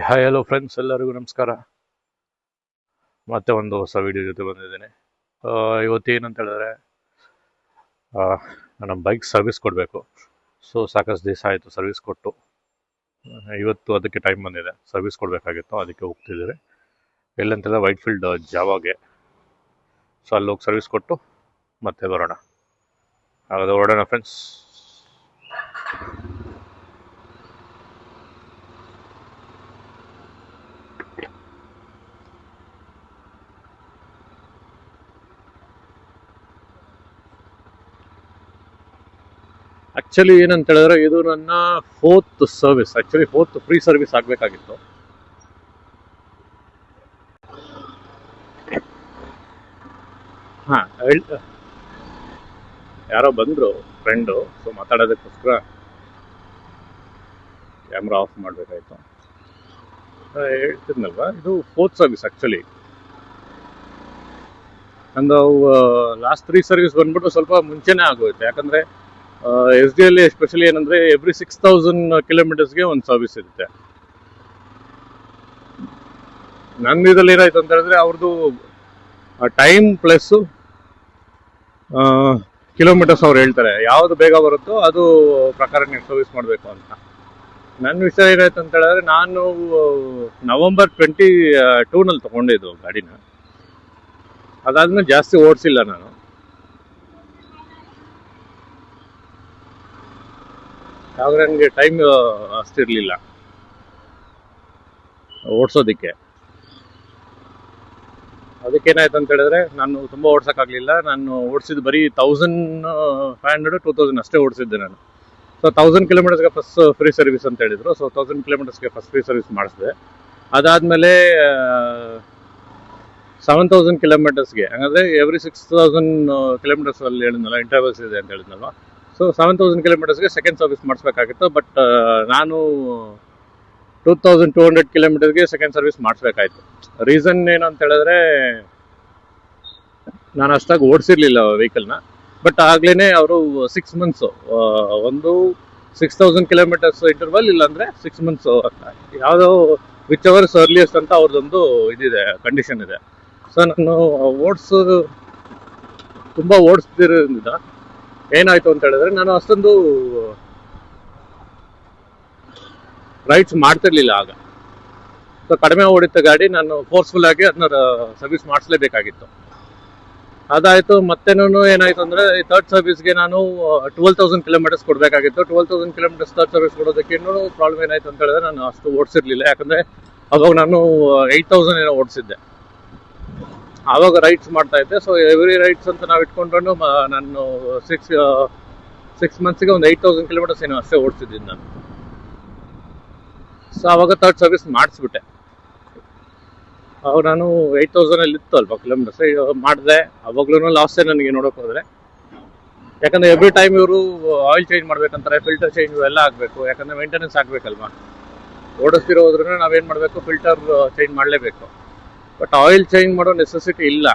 Hi hello friends, ಎಲ್ಲರಿಗೂ ನಮಸ್ಕಾರ. ಮತ್ತೆ ಒಂದು ಹೊಸ ವಿಡಿಯೋ ಜೊತೆ ಬಂದಿದ್ದೇನೆ. ಇವತ್ತೇನಂತ ಹೇಳಿದ್ರೆ, ನಮ್ಮ ಬೈಕ್ ಸರ್ವಿಸ್ ಕೊಡಬೇಕು. ಸೊ ಸಾಕಷ್ಟು ದಿವಸ ಆಯಿತು ಸರ್ವಿಸ್ ಕೊಟ್ಟು. ಇವತ್ತು ಅದಕ್ಕೆ ಟೈಮ್ ಬಂದಿದೆ, ಸರ್ವಿಸ್ ಕೊಡಬೇಕಾಗಿತ್ತು, ಅದಕ್ಕೆ ಹೋಗ್ತಿದ್ದೀರಿ. ಎಲ್ಲಂತಂದರೆ ವೈಟ್ ಫೀಲ್ಡ್ ಜಾವಾಗೆ. ಸೊ ಅಲ್ಲಿ ಹೋಗಿ ಸರ್ವಿಸ್ ಕೊಟ್ಟು ಮತ್ತೆ ಬರೋಣ. ಹಾಗಾದ್ರೆ ಹೊರಡೋಣ ಫ್ರೆಂಡ್ಸ್. ಆ್ಯಕ್ಚುಲಿ ಏನಂತ ಹೇಳಿದ್ರೆ, ಇದು ನನ್ನ 4th service. Actually 4th free service ಆಗಬೇಕಾಗಿತ್ತು. ಹಾಂ, ಯಾರೋ ಬಂದರು ಫ್ರೆಂಡು. ಸೊ ಮಾತಾಡೋದಕ್ಕೋಸ್ಕರ ಕ್ಯಾಮ್ರಾ ಆಫ್ ಮಾಡಬೇಕಾಯ್ತು. ಹೇಳ್ತಿದ್ನಲ್ವ, ಇದು 4th ಸರ್ವಿಸ್. ಆ್ಯಕ್ಚುಲಿ ನಂದು ಲಾಸ್ಟ್ 3 ಸರ್ವಿಸ್ ಬಂದ್ಬಿಟ್ಟು ಸ್ವಲ್ಪ ಮುಂಚೆನೇ ಆಗೋಯ್ತು. ಯಾಕಂದರೆ SDL ಎಸ್ಪೆಷಲಿ ಏನಂದರೆ ಎವ್ರಿ 6000 ಕಿಲೋಮೀಟರ್ಸ್ಗೆ ಒಂದು ಸರ್ವಿಸ್ ಇರುತ್ತೆ. ನನ್ನ ಇದರಲ್ಲಿ ಏನಾಯ್ತು ಅಂತ ಹೇಳಿದ್ರೆ, ಅವ್ರದ್ದು ಟೈಮ್ ಪ್ಲಸ್ಸು ಕಿಲೋಮೀಟರ್ಸ್ ಅವ್ರು ಹೇಳ್ತಾರೆ. ಯಾವುದು ಬೇಗ ಬರುತ್ತೋ ಅದು ಪ್ರಕಾರ ನೀವು ಸರ್ವಿಸ್ ಮಾಡಬೇಕು ಅಂತ. ನನ್ನ ವಿಷಯ ಏನಾಯ್ತು ಅಂತ ಹೇಳಿದ್ರೆ, ನಾನು ನವಂಬರ್ 22ನಲ್ಲಿ ತೊಗೊಂಡಿದ್ದು ಗಾಡಿನ. ಅದಾದ್ಮೇಲೆ ಜಾಸ್ತಿ ಓಡಿಸಿಲ್ಲ ನಾನು. ಯಾವಾಗ ನನಗೆ ಟೈಮ್ ಅಷ್ಟಿರಲಿಲ್ಲ ಓಡಿಸೋದಕ್ಕೆ. ಅದಕ್ಕೇನಾಯ್ತು ಅಂತ ಹೇಳಿದ್ರೆ, ನಾನು ತುಂಬ ಓಡ್ಸೋಕ್ಕಾಗಲಿಲ್ಲ. ನಾನು ಓಡಿಸಿದ್ದು ಬರೀ 1500 2000 ಅಷ್ಟೇ ಓಡಿಸಿದ್ದೆ ನಾನು. ಸೊ 1000 ಕಿಲೋಮೀಟರ್ಸ್ಗೆ ಫಸ್ಟ್ ಫ್ರೀ ಸರ್ವಿಸ್ ಅಂತ ಹೇಳಿದರು. ಸೊ 1000 ಕಿಲೋಮೀಟರ್ಸ್ಗೆ ಫಸ್ಟ್ ಫ್ರೀ ಸರ್ವಿಸ್ ಮಾಡಿಸಿದೆ. ಅದಾದಮೇಲೆ 7000 ಕಿಲೋಮೀಟರ್ಸ್ಗೆ, ಹಾಗಾದರೆ ಎವ್ರಿ 6000 ಕಿಲೋಮೀಟರ್ಸ್ ಅಲ್ಲಿ ಹೇಳಿದ್ನಲ್ಲ, ಇಂಟರ್ವಲ್ಸ್ ಇದೆ ಅಂತ ಹೇಳಿದ್ನಲ್ವ. ಸೊ 7000 ಕಿಲೋಮೀಟರ್ಸ್ಗೆ ಸೆಕೆಂಡ್ ಸರ್ವಿಸ್ ಮಾಡಿಸ್ಬೇಕಾಗಿತ್ತು. ಬಟ್ ನಾನು 2200 ಕಿಲೋಮೀಟರ್ಗೆ ಸೆಕೆಂಡ್ ಸರ್ವಿಸ್ ಮಾಡಿಸ್ಬೇಕಾಯ್ತು. ರೀಸನ್ ಏನು ಅಂತ ಹೇಳಿದ್ರೆ, ನಾನು ಅಷ್ಟಾಗಿ ಓಡಿಸಿರ್ಲಿಲ್ಲ ವೆಹಿಕಲ್ನ. ಬಟ್ ಆಗ್ಲೇ ಅವರು 6 ಮಂತ್ಸು, ಒಂದು 6000 ಕಿಲೋಮೀಟರ್ಸ್ ಇಂಟರ್ವಲ್, ಇಲ್ಲಾಂದರೆ 6 ಮಂತ್ಸು, ಯಾವುದೋ ವಿಚ್ ಅವರ್ಸ್ ಅರ್ಲಿಯಸ್ಟ್ ಅಂತ ಅವ್ರದ್ದೊಂದು ಇದಿದೆ, ಕಂಡೀಷನ್ ಇದೆ. ಸೊ ನಾನು ತುಂಬ ಓಡಿಸ್ತಿರೋದ್ರಿಂದ ಏನಾಯಿತು ಅಂತ ಹೇಳಿದ್ರೆ, ನಾನು ಅಷ್ಟೊಂದು ರೈಡ್ಸ್ ಮಾಡ್ತಿರ್ಲಿಲ್ಲ ಆಗ. ಸೊ ಕಡಿಮೆ ಓಡಿದ್ದ ಗಾಡಿ, ನಾನು ಫೋರ್ಸ್ಫುಲ್ ಆಗಿ ಅದನ್ನ ಸರ್ವಿಸ್ ಮಾಡಿಸ್ಲೇಬೇಕಾಗಿತ್ತು. ಅದಾಯಿತು. ಮತ್ತೇನೂ ಏನಾಯಿತು ಅಂದರೆ, ಥರ್ಡ್ ಸರ್ವಿಸ್ಗೆ ನಾನು 12,000 ಕಿಲೋಮೀಟರ್ಸ್ ಕೊಡಬೇಕಾಗಿತ್ತು. 12,000 ಕಿಲೋಮೀಟರ್ಸ್ ಥರ್ಡ್ ಸರ್ವಿಸ್ ಕೊಡೋದಕ್ಕೆ ಇನ್ನೂ ಪ್ರಾಬ್ಲಮ್ ಏನಾಯಿತು ಅಂತ ಹೇಳಿದ್ರೆ, ನಾನು ಅಷ್ಟು ಓಡಿಸಿರ್ಲಿಲ್ಲ. ಯಾಕಂದರೆ ಅವಾಗ ನಾನು 8,000 ಏನೋ ಓಡಿಸಿದ್ದೆ. ಆವಾಗ ರೈಡ್ಸ್ ಮಾಡ್ತಾ ಇದ್ದೆ. ಸೊ ಎವ್ರಿ ರೈಡ್ಸ್ ಅಂತ ನಾವು ಇಟ್ಕೊಂಡ್ರು ನಾನು 6 ಮಂತ್ಸಿಗೆ ಒಂದು 8,000 ಕಿಲೋಮೀಟರ್ಸ್ ಏನೋ ಅಷ್ಟೇ ಓಡಿಸಿದ್ದೀನಿ ನಾನು. ಸೊ ಆವಾಗ ಥರ್ಡ್ ಸರ್ವಿಸ್ ಮಾಡಿಸ್ಬಿಟ್ಟೆ. ಅವಾಗ ನಾನು 8,000 ಇತ್ತು ಅಲ್ವಾ ಕಿಲೋಮೀಟರ್ಸ್ ಮಾಡಿದೆ. ಅವಾಗ್ಲೂ ಲಾಸ್ಟೇ ನನಗೆ ನೋಡೋಕೆ ಹೋದರೆ. ಯಾಕಂದರೆ ಎವ್ರಿ ಟೈಮ್ ಇವರು ಆಯಿಲ್ ಚೇಂಜ್ ಮಾಡ್ಬೇಕಂತಾರೆ, ಫಿಲ್ಟರ್ ಚೇಂಜ್ ಎಲ್ಲ ಆಗಬೇಕು. ಯಾಕಂದರೆ ಮೇಂಟೆನೆನ್ಸ್ ಆಗಬೇಕಲ್ವಾ. ಓಡಿಸ್ತಿರೋದ್ರೂ ನಾವೇನು ಮಾಡಬೇಕು, ಫಿಲ್ಟರ್ ಚೇಂಜ್ ಮಾಡಲೇಬೇಕು. ಬಟ್ ಆಯಿಲ್ ಚೇಂಜ್ ಮಾಡೋ ನೆಸೆಸಿಟಿ ಇಲ್ಲ.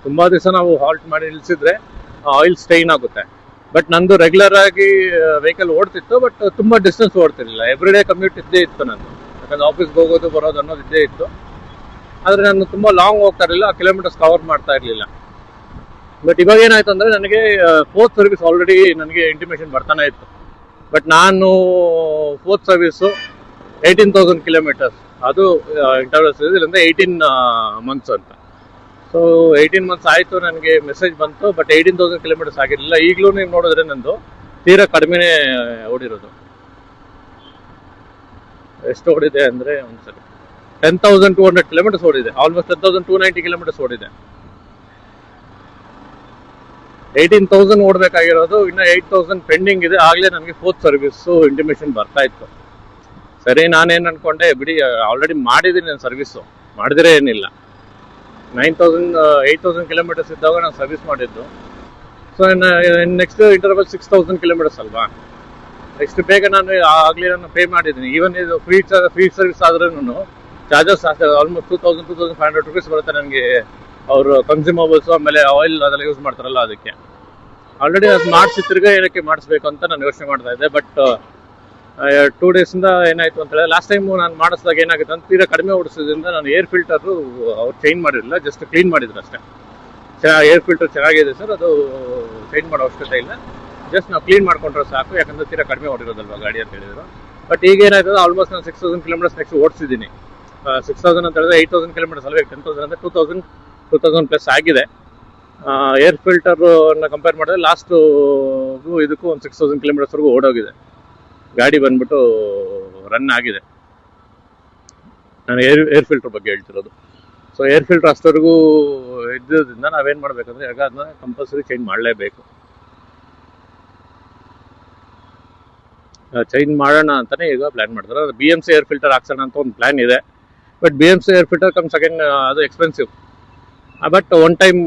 ತುಂಬ ದಿವಸ ನಾವು ಹಾಲ್ಟ್ ಮಾಡಿ ನಿಲ್ಲಿಸಿದ್ರೆ ಆಯಿಲ್ ಸ್ಟೈನ್ ಆಗುತ್ತೆ. ಬಟ್ ನಂದು ರೆಗ್ಯುಲರ್ ಆಗಿ ವೆಹಿಕಲ್ ಓಡ್ತಿತ್ತು, ಬಟ್ ತುಂಬ ಡಿಸ್ಟೆನ್ಸ್ ಓಡ್ತಿರಲಿಲ್ಲ. ಎವ್ರಿ ಡೇ ಕಮ್ಯೂಟ್ ಇದ್ದೇ ಇತ್ತು ನಂದು. ಯಾಕಂದರೆ ಆಫೀಸ್ಗೆ ಹೋಗೋದು ಬರೋದು ಅನ್ನೋದು ಇದ್ದೇ ಇತ್ತು. ಆದರೆ ನಾನು ತುಂಬ ಲಾಂಗ್ ಹೋಗ್ತಾ ಇರಲಿಲ್ಲ, ಕಿಲೋಮೀಟರ್ಸ್ ಕವರ್ ಮಾಡ್ತಾ ಇರಲಿಲ್ಲ. ಬಟ್ ಇವಾಗ ಏನಾಯ್ತು ಅಂದರೆ, ನನಗೆ 4th ಸರ್ವಿಸ್ ಆಲ್ರೆಡಿ ನನಗೆ ಇಂಟಿಮೇಷನ್ ಬರ್ತಾನೆ ಇತ್ತು. ಬಟ್ ನಾನು 4th ಸರ್ವಿಸು 18,000 ಕಿಲೋಮೀಟರ್ಸ್, ಅದು ಇಂಟರ್ವಲ್ಸ್ ಇದೆ, ಇಲ್ಲಿಂದ 18 ಮಂತ್ಸ್ ಅಂತ. ಸೊ 18 ಮಂತ್ಸ್ ಆಯಿತು, ನನಗೆ ಮೆಸೇಜ್ ಬಂತು. ಬಟ್ 18,000 ಕಿಲೋಮೀಟರ್ಸ್ ಆಗಿರಲಿಲ್ಲ. ಈಗಲೂ ನೀವು ನೋಡಿದ್ರೆ ನಂದು ತೀರಾ ಕಡಿಮೆನೇ ಓಡಿರೋದು. ಎಷ್ಟು ಓಡಿದೆ ಅಂದರೆ, ಒಂದ್ಸರಿ 10,200 ಕಿಲೋಮೀಟರ್ಸ್ ಓಡಿದೆ. ಆಲ್ಮೋಸ್ಟ್ 10,290 ಕಿಲೋಮೀಟರ್ಸ್ ಓಡಿದೆ. 18,000 ಓಡಬೇಕಾಗಿರೋದು, ಇನ್ನು 8,000 ಪೆಂಡಿಂಗ್ ಇದೆ. ಆಗಲೇ ನನಗೆ 4th ಸರ್ವಿಸ್ಸು ಇಂಟಿಮೇಷನ್ ಬರ್ತಾ ಇತ್ತು. ಸರಿ, ನಾನೇನು ಅಂದ್ಕೊಂಡೆ, ಬಿಡಿ ಆಲ್ರೆಡಿ ಮಾಡಿದ್ದೀನಿ ನಾನು ಸರ್ವಿಸ್ಸು, ಮಾಡಿದ್ರೆ ಏನಿಲ್ಲ. 8,000 ಕಿಲೋಮೀಟರ್ಸ್ ಇದ್ದಾಗ ನಾನು ಸರ್ವಿಸ್ ಮಾಡಿದ್ದು. ಸೊ ನೆಕ್ಸ್ಟ್ ಇಂಟರ್ವಲ್ 6,000 ಕಿಲೋಮೀಟರ್ಸ್ ಅಲ್ವಾ. ನೆಕ್ಸ್ಟ್ ಬೇಗ ನಾನು ಆಗಲೇ ನಾನು ಪೇ ಮಾಡಿದ್ದೀನಿ. ಈವನ್ ಇದು ಫ್ರೀ ಸರ್ವಿಸ್ ಆದ್ರೂ ಚಾರ್ಜಸ್ ಆಲ್ಮೋಸ್ಟ್ 2,500 ರುಪೀಸ್ ಬರುತ್ತೆ ನನಗೆ. ಅವರು ಕನ್ಸ್ಯೂಮಬಲ್ಸು, ಆಮೇಲೆ ಆಯಿಲ್ ಅದೆಲ್ಲ ಯೂಸ್ ಮಾಡ್ತಾರಲ್ಲ ಅದಕ್ಕೆ. ಆಲ್ರೆಡಿ ಅದು ಮಾಡಿಸಿ ತಿರ್ಗಾ ಏನಕ್ಕೆ ಮಾಡಿಸ್ಬೇಕು ಅಂತ ನಾನು ಯೋಚನೆ ಮಾಡ್ತಾ ಇದ್ದೆ. ಬಟ್ 2 ಡೇಸಿಂದ ಏನಾಯ್ತು ಅಂತ ಹೇಳಿದ್ರೆ, ಲಾಸ್ಟ್ ಟೈಮ್ ನಾನು ಮಾಡಿಸಿದಾಗ ಏನಾಗುತ್ತೆ ಅಂತ ತೀರಾ ಕಡಿಮೆ ಓಡಿಸೋದ್ರಿಂದ ನಾನು ಏರ್ ಫಿಲ್ಟರು ಅವ್ರು ಚೇಂಜ್ ಮಾಡಿರಲಿಲ್ಲ, ಜಸ್ಟ್ ಕ್ಲೀನ್ ಮಾಡಿದ್ರು ಅಷ್ಟೇ. ಏರ್ ಫಿಲ್ಟರ್ ಚೆನ್ನಾಗಿದೆ ಸರ್, ಅದು ಚೇಂಜ್ ಮಾಡೋ ಅವಶ್ಯಕತೆ ಇಲ್ಲ, ಜಸ್ಟ್ ನಾವು ಕ್ಲೀನ್ ಮಾಡ್ಕೊಂಡ್ರೆ ಸಾಕು, ಯಾಕಂದ್ರೆ ತೀರಾ ಕಡಿಮೆ ಓಡಿರೋದಲ್ವಾ ಗಾಡಿ ಅಂತ ಹೇಳಿದ್ರು. ಬಟ್ ಈಗ ಏನಾಯ್ತದೆ, ಆಲ್ಮೋಸ್ಟ್ ನಾನು 6000 ಕಿಲೋಮೀಟರ್ಸ್ ನೆಕ್ಸ್ಟ್ ಓಡಿಸಿದ್ದೀನಿ. 6000 ಅಂತ ಹೇಳಿದ್ರೆ 8000 ಕಿಲೋಮೀಟರ್ಸ್ ಅಲ್ವೇ, 10,000 ಅಂದರೆ 2000 ಪ್ಲಸ್ ಆಗಿದೆ. ಏರ್ ಫಿಲ್ಟರ್ನ ಕಂಪೇರ್ ಮಾಡಿದ್ರೆ ಲಾಸ್ಟು ಇದಕ್ಕೂ ಒಂದು 6000 ಕಿಲೋಮೀಟರ್ಸ್ವರೆಗೂ ಓಡೋಗಿದೆ ಗಾಡಿ, ಬಂದ್ಬಿಟ್ಟು ರನ್ ಆಗಿದೆ. ನಾನು ಏರ್ ಫಿಲ್ಟರ್ ಬಗ್ಗೆ ಹೇಳ್ತಿರೋದು. ಸೊ ಏರ್ ಫಿಲ್ಟರ್ ಅಷ್ಟವರೆಗೂ ಇದ್ದಿದ್ದರಿಂದ ನಾವೇನು ಮಾಡಬೇಕಂದ್ರೆ ಈಗ ಅದನ್ನ ಕಂಪಲ್ಸರಿ ಚೇಂಜ್ ಮಾಡಲೇಬೇಕು. ಚೇಂಜ್ ಮಾಡೋಣ ಅಂತಲೇ ಈಗ ಪ್ಲ್ಯಾನ್ ಮಾಡ್ತಾರೆ. BMC ಏರ್ ಫಿಲ್ಟರ್ ಹಾಕ್ಸೋಣ ಅಂತ ಒಂದು ಪ್ಲ್ಯಾನ್ ಇದೆ. But BMC air filter comes again ಅದು expensive. But one time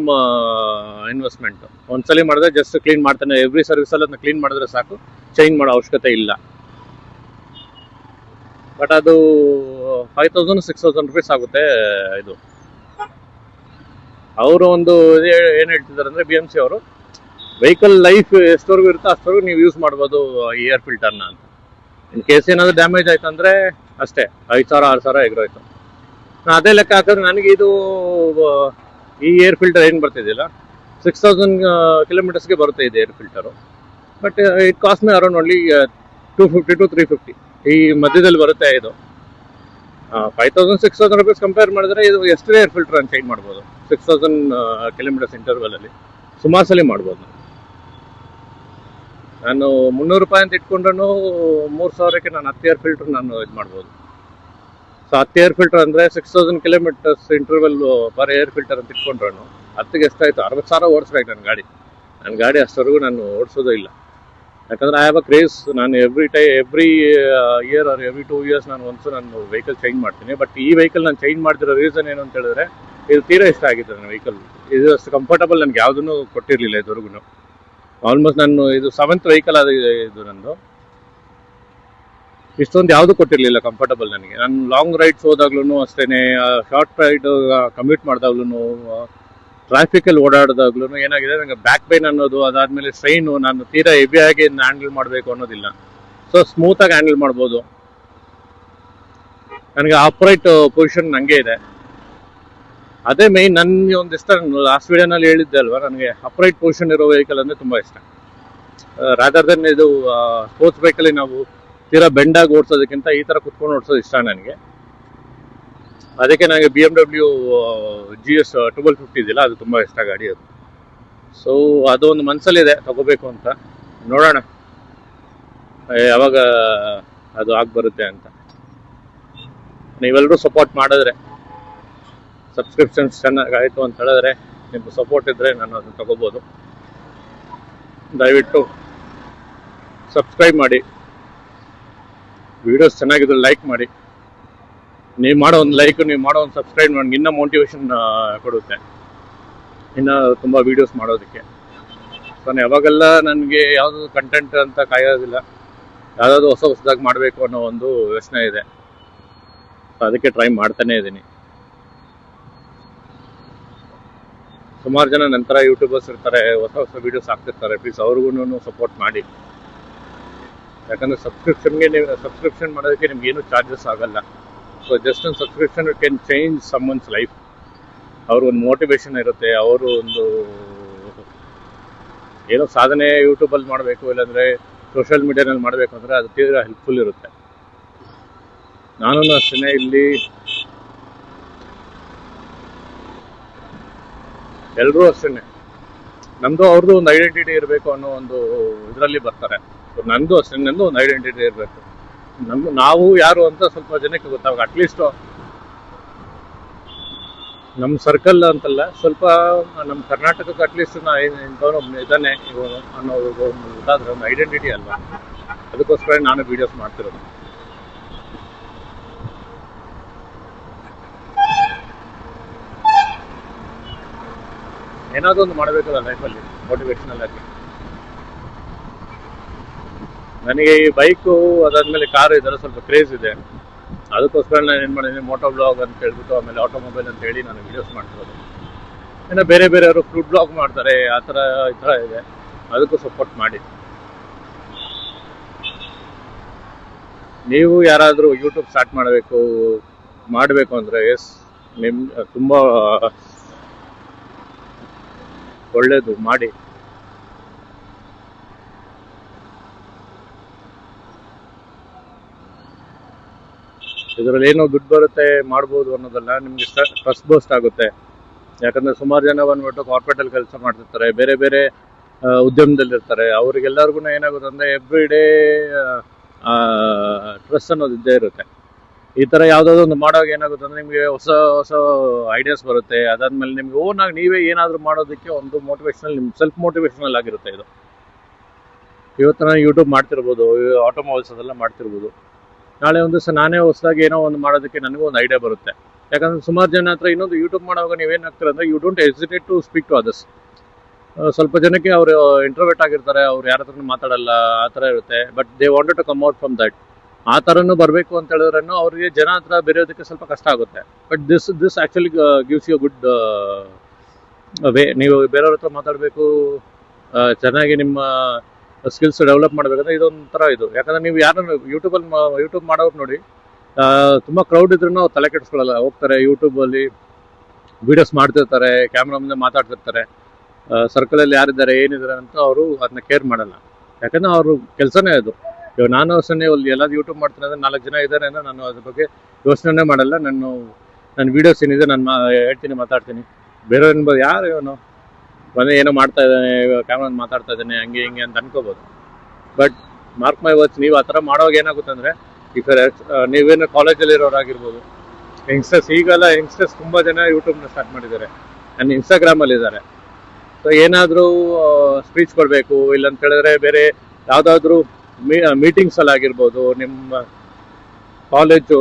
investment. ಒಂದ್ಸಲಿ ಮಾಡಿದ್ರೆ ಜಸ್ಟ್ ಕ್ಲೀನ್ ಮಾಡ್ತಾನೆ, ಎವ್ರಿ ಸರ್ವಿಸಲ್ಲಿ ಅದನ್ನ ಕ್ಲೀನ್ ಮಾಡಿದ್ರೆ ಸಾಕು, ಚೇಂಜ್ ಮಾಡೋ ಅವಶ್ಯಕತೆ ಇಲ್ಲ. ಬಟ್ ಅದು 5000-6000 ರುಪೀಸ್ ಆಗುತ್ತೆ. ಇದು ಅವರು ಒಂದು ಏನು ಹೇಳ್ತಿದ್ದಾರೆ ಅಂದರೆ BMC ಅವರು, ವೆಹಿಕಲ್ ಲೈಫ್ ಎಷ್ಟವರೆಗೂ ಇರುತ್ತೋ ಅಷ್ಟವರೆಗೂ ನೀವು ಯೂಸ್ ಮಾಡ್ಬೋದು ಈ ಏರ್ ಫಿಲ್ಟರ್ನ ಅಂತ. ಇನ್ ಕೇಸ್ ಏನಾದರೂ ಡ್ಯಾಮೇಜ್ ಆಯ್ತು ಅಂದರೆ ಅಷ್ಟೇ, 5000-6000 ಎಗ್ರೋಯ್ತು. ನಾನು ಅದೇ ಲೆಕ್ಕ ಹಾಕಿದ್ರೆ ನನಗೆ ಇದು ಈ ಏರ್ ಫಿಲ್ಟರ್ ಏನು ಬರ್ತಿದ್ದಿಲ್ಲ, 6000 ಕಿಲೋಮೀಟರ್ಸ್ಗೆ ಬರುತ್ತೆ ಇದು air filter. But it cost me around only 250-350 ಈ ಮಧ್ಯದಲ್ಲಿ ಬರುತ್ತೆ. ಇದು 5000-6000 ರುಪೀಸ್ ಕಂಪೇರ್ ಮಾಡಿದ್ರೆ ಇದು ಎಷ್ಟು ಏರ್ ಫಿಲ್ಟರ್ ಅಂತ ಚೇಂಜ್ ಮಾಡ್ಬೋದು 6000 ಕಿಲೋಮೀಟರ್ಸ್ ಇಂಟರ್ವಲಲ್ಲಿ ಸುಮಾರು ಸಲ ಮಾಡ್ಬೋದು. ನಾನು 300 ರೂಪಾಯಿ ಅಂತ ಇಟ್ಕೊಂಡ್ರೂ 3000ಕ್ಕೆ ನಾನು 10 ಏರ್ ಫಿಲ್ಟರ್ ನಾನು ಇದು ಮಾಡ್ಬೋದು. ಸೊ 10 ಏರ್ ಫಿಲ್ಟರ್ ಅಂದರೆ 6000 kilometres interval per air filter ಅಂತ ಇಟ್ಕೊಂಡ್ರು 10ಗೆ ಎಷ್ಟಾಯಿತು, 60,000 ಓಡಿಸ್ಬೇಕು ನನ್ನ ಗಾಡಿ ಅಷ್ಟವರೆಗೂ ನಾನು ಓಡಿಸೋದು ಇಲ್ಲ. ಯಾಕಂದರೆ ಐ ಹ್ಯಾವ್ ಅ ಕ್ರೇಜ್. ನಾನು every year or every 2 years ನಾನು ನಾನು ವೆಹಿಕಲ್ ಚೇಂಜ್ ಮಾಡ್ತೀನಿ. ಬಟ್ ಈ ವೆಹಿಕಲ್ ನಾನು ಚೇಂಜ್ ಮಾಡ್ತಿರೋ ರೀಸನ್ ಏನು ಅಂತ ಹೇಳಿದ್ರೆ, ಇದು ತೀರಾ ಇಷ್ಟ ಆಗಿತ್ತು ನನ್ನ ವೆಹಿಕಲ್. ಇದು ಅಷ್ಟು ಕಂಫರ್ಟಬಲ್ ನನಗೆ ಯಾವುದೂ ಕೊಟ್ಟಿರಲಿಲ್ಲ ಇದುವರೆಗೂ. ಆಲ್ಮೋಸ್ಟ್ ನಾನು ಇದು 7th ವೆಹಿಕಲ್ ಆಗಿದೆ ಇದು ನಂದು. ಇಷ್ಟೊಂದು ಯಾವುದೂ ಕೊಟ್ಟಿರಲಿಲ್ಲ ಕಂಫರ್ಟಬಲ್ ನನಗೆ. ನಾನು ಲಾಂಗ್ ರೈಡ್ಸ್ ಹೋದಾಗ್ಲೂ ಅಷ್ಟೇ, ಶಾರ್ಟ್ ರೈಡ್ ಕಮ್ಯೂಟ್ ಮಾಡಿದಾಗ್ಲೂ, ಟ್ರಾಫಿಕಲ್ಲಿ ಓಡಾಡಿದಾಗ್ಲೂ ಏನಾಗಿದೆ, ನನಗೆ ಬ್ಯಾಕ್ ಪೈನ್ ಅನ್ನೋದು, ಅದಾದಮೇಲೆ ಸ್ಟ್ರೈನು, ನಾನು ತೀರಾ ಹೆವಿಯಾಗಿ ಹ್ಯಾಂಡಲ್ ಮಾಡಬೇಕು ಅನ್ನೋದಿಲ್ಲ. ಸೊ ಸ್ಮೂತಾಗಿ ಹ್ಯಾಂಡಲ್ ಮಾಡ್ಬೋದು. ನನಗೆ ಅಪ್ರೈಟ್ ಪೊಸಿಷನ್ ನನಗೆ ಇದೆ. ಅದೇ ಮೇಯ್ನ್. ನನಗೆ ಒಂದು ಇಷ್ಟ, ಲಾಸ್ಟ್ ವಿಡಿಯೋನಲ್ಲಿ ಹೇಳಿದ್ದೆ ಅಲ್ವಾ, ನನಗೆ ಅಪ್ರೈಟ್ ಪೊಸಿಷನ್ ಇರೋ ವೆಹಿಕಲ್ ಅಂದರೆ ತುಂಬ ಇಷ್ಟ. ರಾದರ್ ದೆನ್ ಇದು ಸ್ಪೋರ್ಟ್ಸ್ ಬೈಕಲ್ಲಿ ನಾವು ತೀರಾ ಬೆಂಡಾಗಿ ಓಡಿಸೋದಕ್ಕಿಂತ ಈ ಥರ ಕುತ್ಕೊಂಡು ಓಡಿಸೋದು ಇಷ್ಟ ನನಗೆ. ಅದಕ್ಕೆ ನನಗೆ BMW GS 1250 ಇದೆಯಲ್ಲ, ಅದು ತುಂಬ ಇಷ್ಟ ಗಾಡಿ ಅದು. ಸೊ ಅದು ಒಂದು ಮನಸ್ಸಲ್ಲಿದೆ ತಗೋಬೇಕು ಅಂತ, ನೋಡೋಣ ಯಾವಾಗ ಅದು ಬರುತ್ತೆ ಅಂತ. ನೀವೆಲ್ಲರೂ ಸಪೋರ್ಟ್ ಮಾಡಿದ್ರೆ, ಸಬ್ಸ್ಕ್ರಿಪ್ಷನ್ಸ್ ಚೆನ್ನಾಗಾಯಿತು ಅಂತ ಹೇಳಿದ್ರೆ, ನಿಮ್ಮ ಸಪೋರ್ಟ್ ಇದ್ದರೆ ನಾನು ಅದನ್ನು ತಗೋಬೋದು. ದಯವಿಟ್ಟು ಸಬ್ಸ್ಕ್ರೈಬ್ ಮಾಡಿ, ವಿಡಿಯೋಸ್ ಚೆನ್ನಾಗಿದ್ರೆ ಲೈಕ್ ಮಾಡಿ. ನೀವು ಮಾಡೋ ಒಂದು ಲೈಕ್, ನೀವು ಮಾಡೋ ಒಂದು ಸಬ್ಸ್ಕ್ರೈಬ್ ನನಗೆ ಇನ್ನೂ ಮೋಟಿವೇಶನ್ ಕೊಡುತ್ತೆ, ಇನ್ನೂ ತುಂಬ ವೀಡಿಯೋಸ್ ಮಾಡೋದಕ್ಕೆ. ಸೊ ಯಾವಾಗೆಲ್ಲ ನನಗೆ ಯಾವುದು ಕಂಟೆಂಟ್ ಅಂತ ಕಾಯೋದಿಲ್ಲ, ಯಾವುದಾದ್ರು ಹೊಸದಾಗಿ ಮಾಡಬೇಕು ಅನ್ನೋ ಒಂದು ಯೋಚನೆ ಇದೆ. ಸೊ ಅದಕ್ಕೆ ಟ್ರೈ ಮಾಡ್ತಾನೇ ಇದ್ದೀನಿ. ಸುಮಾರು ಜನ ನಂತರ ಯೂಟ್ಯೂಬರ್ಸ್ ಇರ್ತಾರೆ, ಹೊಸ ವೀಡಿಯೋಸ್ ಹಾಕ್ತಿರ್ತಾರೆ. ಪ್ಲೀಸ್ ಅವ್ರಿಗೂ ಸಪೋರ್ಟ್ ಮಾಡಿ. ಯಾಕಂದರೆ ಸಬ್ಸ್ಕ್ರಿಪ್ಷನ್ ಮಾಡೋದಕ್ಕೆ ನಿಮ್ಗೇನು ಚಾರ್ಜಸ್ ಆಗಲ್ಲ. ಸೊ ಜಸ್ಟ್ ಒಂದು subscription can change someone's life. ಅವ್ರಿಗೊಂದು ಮೋಟಿವೇಶನ್ ಇರುತ್ತೆ, ಅವರು ಒಂದು ಏನೋ ಸಾಧನೆ ಯೂಟ್ಯೂಬಲ್ಲಿ ಮಾಡಬೇಕು, ಇಲ್ಲಾಂದರೆ ಸೋಷಿಯಲ್ ಮೀಡಿಯಾನಲ್ಲಿ ಮಾಡಬೇಕು ಅಂದರೆ ಅದು ತೀರಾ ಹೆಲ್ಪ್ಫುಲ್ ಇರುತ್ತೆ. ನಾನು ಅಷ್ಟೇ, ಇಲ್ಲಿ ಎಲ್ಲರೂ ಅಷ್ಟೇ, ನಮ್ಮದು ಅವ್ರದ್ದು ಒಂದು ಐಡೆಂಟಿಟಿ ಇರಬೇಕು ಅನ್ನೋ ಒಂದು ಇದರಲ್ಲಿ ಬರ್ತಾರೆ. ಸೊ ನಂದು ಅಷ್ಟೇ, ನಂದು ಒಂದು ಐಡೆಂಟಿಟಿ ಇರಬೇಕು. ನಾವು ಯಾರು ಅಂತ ಸ್ವಲ್ಪ ಜನಕ್ಕೆ ಗೊತ್ತಾಗ, ಅಟ್ಲೀಸ್ಟು ನಮ್ಮ ಸರ್ಕಲ್ ಅಂತಲ್ಲ, ಸ್ವಲ್ಪ ನಮ್ಮ ಕರ್ನಾಟಕಕ್ಕೆ ಅಟ್ಲೀಸ್ಟ್ ಇಂಥವನು ಇದ್ದಾನೆ ಇವನು ಅನ್ನೋದು ಒಂದು ಗೊತ್ತಾದ್ರೆ ಒಂದು ಐಡೆಂಟಿಟಿ ಅಲ್ವಾ. ಅದಕ್ಕೋಸ್ಕರ ನಾನು ವೀಡಿಯೋಸ್ ಮಾಡ್ತಿರೋದು. ಏನಾದರೂ ಒಂದು ಮಾಡಬೇಕಲ್ಲ ಲೈಫಲ್ಲಿ, ಮೋಟಿವೇಶನಲ್ ಆಗಿ. ನನಗೆ ಈ ಬೈಕು ಅದಾದಮೇಲೆ ಕಾರು ಇದೆಲ್ಲ ಸ್ವಲ್ಪ ಕ್ರೇಜ್ ಇದೆ. ಅದಕ್ಕೋಸ್ಕರ ನಾನು ಏನು ಮಾಡಿದ್ದೀನಿ, ಮೋಟೋ ಬ್ಲಾಗ್ ಅಂತ ಹೇಳ್ಬಿಟ್ಟು, ಆಮೇಲೆ ಆಟೋಮೊಬೈಲ್ ಅಂತ ಹೇಳಿ ನಾನು ವೀಡಿಯೋಸ್ ಮಾಡ್ತಿರೋದು. ಇನ್ನು ಬೇರೆಯವರು ಫ್ರೂಟ್ ಬ್ಲಾಗ್ ಮಾಡ್ತಾರೆ, ಆ ಥರ ಈ ಥರ ಇದೆ. ಅದಕ್ಕೂ ಸಪೋರ್ಟ್ ಮಾಡಿ. ನೀವು ಯಾರಾದರೂ ಯೂಟ್ಯೂಬ್ ಸ್ಟಾರ್ಟ್ ಮಾಡಬೇಕು ಅಂದರೆ ಎಸ್, ತುಂಬ ಒಳ್ಳೇದು, ಮಾಡಿ. ಇದರಲ್ಲಿ ಏನೋ ದುಡ್ಡು ಬರುತ್ತೆ ಮಾಡ್ಬೋದು ಅನ್ನೋದಲ್ಲ, ನಿಮಗೆ ಟ್ರಸ್ಟ್ ಬೋಸ್ಟ್ ಆಗುತ್ತೆ. ಯಾಕಂದರೆ ಸುಮಾರು ಜನ ಬಂದ್ಬಿಟ್ಟು ಕಾರ್ಪೊರೇಟಲ್ಲಿ ಕೆಲಸ ಮಾಡ್ತಿರ್ತಾರೆ, ಬೇರೆ ಬೇರೆ ಉದ್ಯಮದಲ್ಲಿರ್ತಾರೆ. ಅವ್ರಿಗೆಲ್ಲರಿಗೂ ಏನಾಗುತ್ತೆ ಅಂದರೆ ಎವ್ರಿ ಡೇ ಟ್ರಸ್ಟ್ ಅನ್ನೋದು ಇದ್ದೇ ಇರುತ್ತೆ. ಈ ಥರ ಯಾವುದಾದ್ರು ಒಂದು ಮಾಡುವಾಗ ಏನಾಗುತ್ತೆ ಅಂದರೆ ನಿಮಗೆ ಹೊಸ ಹೊಸ ಐಡಿಯಾಸ್ ಬರುತ್ತೆ. ಅದಾದಮೇಲೆ ನಿಮಗೆ ಓನಾಗಿ ನೀವೇ ಏನಾದರೂ ಮಾಡೋದಕ್ಕೆ ಒಂದು ಮೋಟಿವೇಶನಲ್, ನಿಮ್ಮ ಸೆಲ್ಫ್ ಮೋಟಿವೇಶನಲ್ ಆಗಿರುತ್ತೆ ಇದು. ಇವತ್ತು ನಾನು ಯೂಟ್ಯೂಬ್ ಮಾಡ್ತಿರ್ಬೋದು, ಆಟೋಮೊಬೈಲ್ಸ್ ಅದೆಲ್ಲ ಮಾಡ್ತಿರ್ಬೋದು. ನಾಳೆ ಒಂದು ದಿವಸ ನಾನೇ ಹೊಸದಾಗಿ ಏನೋ ಒಂದು ಮಾಡೋದಕ್ಕೆ ನನಗೂ ಒಂದು ಐಡಿಯಾ ಬರುತ್ತೆ. ಯಾಕಂದರೆ ಸುಮಾರು ಜನ ಹತ್ರ ಇನ್ನೊಂದು ಯೂಟ್ಯೂಬ್ ಮಾಡುವಾಗ ನೀವೇನಾಗ್ತೀರ ಅಂದರೆ you don't hesitate to speak to others. ಸ್ವಲ್ಪ ಜನಕ್ಕೆ ಅವರು ಇಂಟ್ರೋವರ್ಟ್ ಆಗಿರ್ತಾರೆ, ಅವ್ರು ಯಾರ ಹತ್ರನೂ ಮಾತಾಡಲ್ಲ, ಆ ಥರ ಇರುತ್ತೆ. But they wanted to come out from that. ಆ ಥರನೂ ಬರಬೇಕು ಅಂತ ಹೇಳಿದ್ರೂ ಅವರಿಗೆ ಜನ ಹತ್ರ ಬೆರೆಯೋದಕ್ಕೆ ಸ್ವಲ್ಪ ಕಷ್ಟ ಆಗುತ್ತೆ. But this actually gives you good way. ನೀವು ಬೇರೆಯವ್ರ ಹತ್ರ ಮಾತಾಡಬೇಕು, ಚೆನ್ನಾಗಿ ನಿಮ್ಮ ಸ್ಕಿಲ್ಸ್ ಡೆವಲಪ್ ಮಾಡಬೇಕಂದ್ರೆ ಇದೊಂಥರ ಇದು. ಯಾಕಂದರೆ ನೀವು ಯಾರನ್ನು ಯೂಟ್ಯೂಬ್ ಮಾಡೋರು ನೋಡಿ, ತುಂಬ ಕ್ರೌಡ್ ಇದ್ರೂ ಅವ್ರು ತಲೆ ಕೆಡಿಸ್ಕೊಳ್ಳಲ್ಲ. ಹೋಗ್ತಾರೆ ಯೂಟ್ಯೂಬಲ್ಲಿ ವೀಡಿಯೋಸ್ ಮಾಡ್ತಿರ್ತಾರೆ, ಕ್ಯಾಮ್ರಾ ಮುಂದೆ ಮಾತಾಡ್ತಿರ್ತಾರೆ. ಸರ್ಕಲಲ್ಲಿ ಯಾರಿದ್ದಾರೆ ಏನಿದ್ದಾರೆ ಅಂತ ಅವರು ಅದನ್ನ ಕೇರ್ ಮಾಡಲ್ಲ. ಯಾಕಂದರೆ ಅವರು ಕೆಲಸನೇ ಅದು. ಇವಾಗ ನಾನು ಅಷ್ಟೇ ಎಲ್ಲಾದ್ರು ಯೂಟ್ಯೂಬ್ ಮಾಡ್ತೀನಿ ಅಂದರೆ 4 ಜನ ಇದ್ದಾರೆ ಅಂದರೆ ನಾನು ಅದ್ರ ಬಗ್ಗೆ ಯೋಚನೆ ಮಾಡಲ್ಲ. ನನ್ನ ವೀಡಿಯೋಸ್ ಏನಿದೆ ನಾನು ಹೇಳ್ತೀನಿ, ಮಾತಾಡ್ತೀನಿ. ಬೇರೆಯವ್ರು ಯಾರು ಇವನು ಬಂದು ಏನೋ ಮಾಡ್ತಾ ಇದ್ದಾನೆ, ಕ್ಯಾಮ್ರಾ ಮಾತಾಡ್ತಾ ಇದ್ದಾನೆ, ಹಂಗೆ ಹಿಂಗೆ ಅಂತ ಅನ್ಕೋಬೋದು. ಬಟ್ ಮಾರ್ಕ್ ಮೈ ವರ್ಡ್ಸ್, ನೀವು ಆ ಥರ ಮಾಡೋವಾಗ ಏನಾಗುತ್ತೆ ಅಂದರೆ, ಈಗ ನೀವೇನು ಕಾಲೇಜಲ್ಲಿ ಇರೋರಾಗಿರ್ಬೋದು, ಯಂಗ್ಸ್ಟರ್ಸ್ ತುಂಬ ಜನ ಯೂಟ್ಯೂಬ್ನ ಸ್ಟಾರ್ಟ್ ಮಾಡಿದ್ದಾರೆ, ಆ್ಯಂಡ್ ಇನ್ಸ್ಟಾಗ್ರಾಮಲ್ಲಿದ್ದಾರೆ. ಸೊ ಏನಾದರೂ ಸ್ಪೀಚ್ ಕೊಡಬೇಕು, ಇಲ್ಲ ಅಂತ ಹೇಳಿದ್ರೆ ಬೇರೆ ಯಾವುದಾದ್ರೂ ಮೀಟಿಂಗ್ಸಲ್ಲಾಗಿರ್ಬೋದು, ನಿಮ್ಮ ಕಾಲೇಜು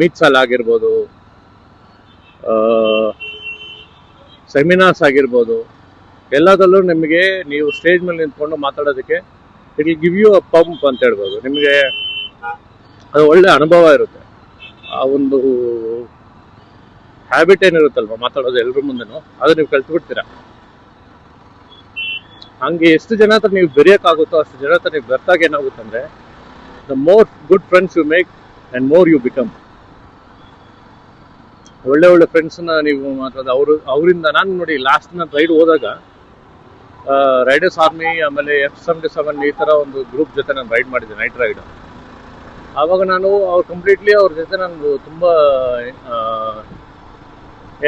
ಮೀಟ್ಸಲ್ಲಾಗಿರ್ಬೋದು, ಸೆಮಿನಾರ್ಸ್ ಆಗಿರ್ಬೋದು, ಎಲ್ಲದರಲ್ಲೂ ನಿಮಗೆ ನೀವು ಸ್ಟೇಜ್ ಮೇಲೆ ನಿಂತ್ಕೊಂಡು ಮಾತಾಡೋದಕ್ಕೆ it will give you a pump ಅಂತ ಹೇಳ್ಬೋದು. ನಿಮಗೆ ಅದು ಒಳ್ಳೆ ಅನುಭವ ಇರುತ್ತೆ. ಆ ಒಂದು ಹ್ಯಾಬಿಟ್ ಏನಿರುತ್ತಲ್ವ ಮಾತಾಡೋದು ಎಲ್ಲರ ಮುಂದೆನೂ, ಅದು ನೀವು ಕಲ್ತ್ಬಿಡ್ತೀರ. ಹಂಗೆ ಎಷ್ಟು ಜನ ಹತ್ರ ನೀವು ಬೆರೆಯೋಕ್ಕಾಗುತ್ತೋ ಅಷ್ಟು ಜನ ಹತ್ರ ನೀವು ಬೆರ್ತಾಗ ಏನಾಗುತ್ತೆ ಅಂದರೆ, the more good friends you make and more you become. ಒಳ್ಳೆ ಫ್ರೆಂಡ್ಸನ್ನ ನೀವು ಮಾತಾಡೋದು ಅವರಿಂದ. ನಾನು ನೋಡಿ, ಲಾಸ್ಟ್ ನಾನು ರೈಡ್ ಹೋದಾಗ ರೈಡರ್ಸ್ ಆರ್ಮಿ, ಆಮೇಲೆ F-77 ಈ ಥರ ಒಂದು ಗ್ರೂಪ್ ಜೊತೆ ನಾನು ರೈಡ್ ಮಾಡಿದ್ದೆ, ನೈಟ್ ರೈಡ್. ಆವಾಗ ನಾನು ಕಂಪ್ಲೀಟ್ಲಿ ಅವ್ರ ಜೊತೆ ನಾನು ತುಂಬ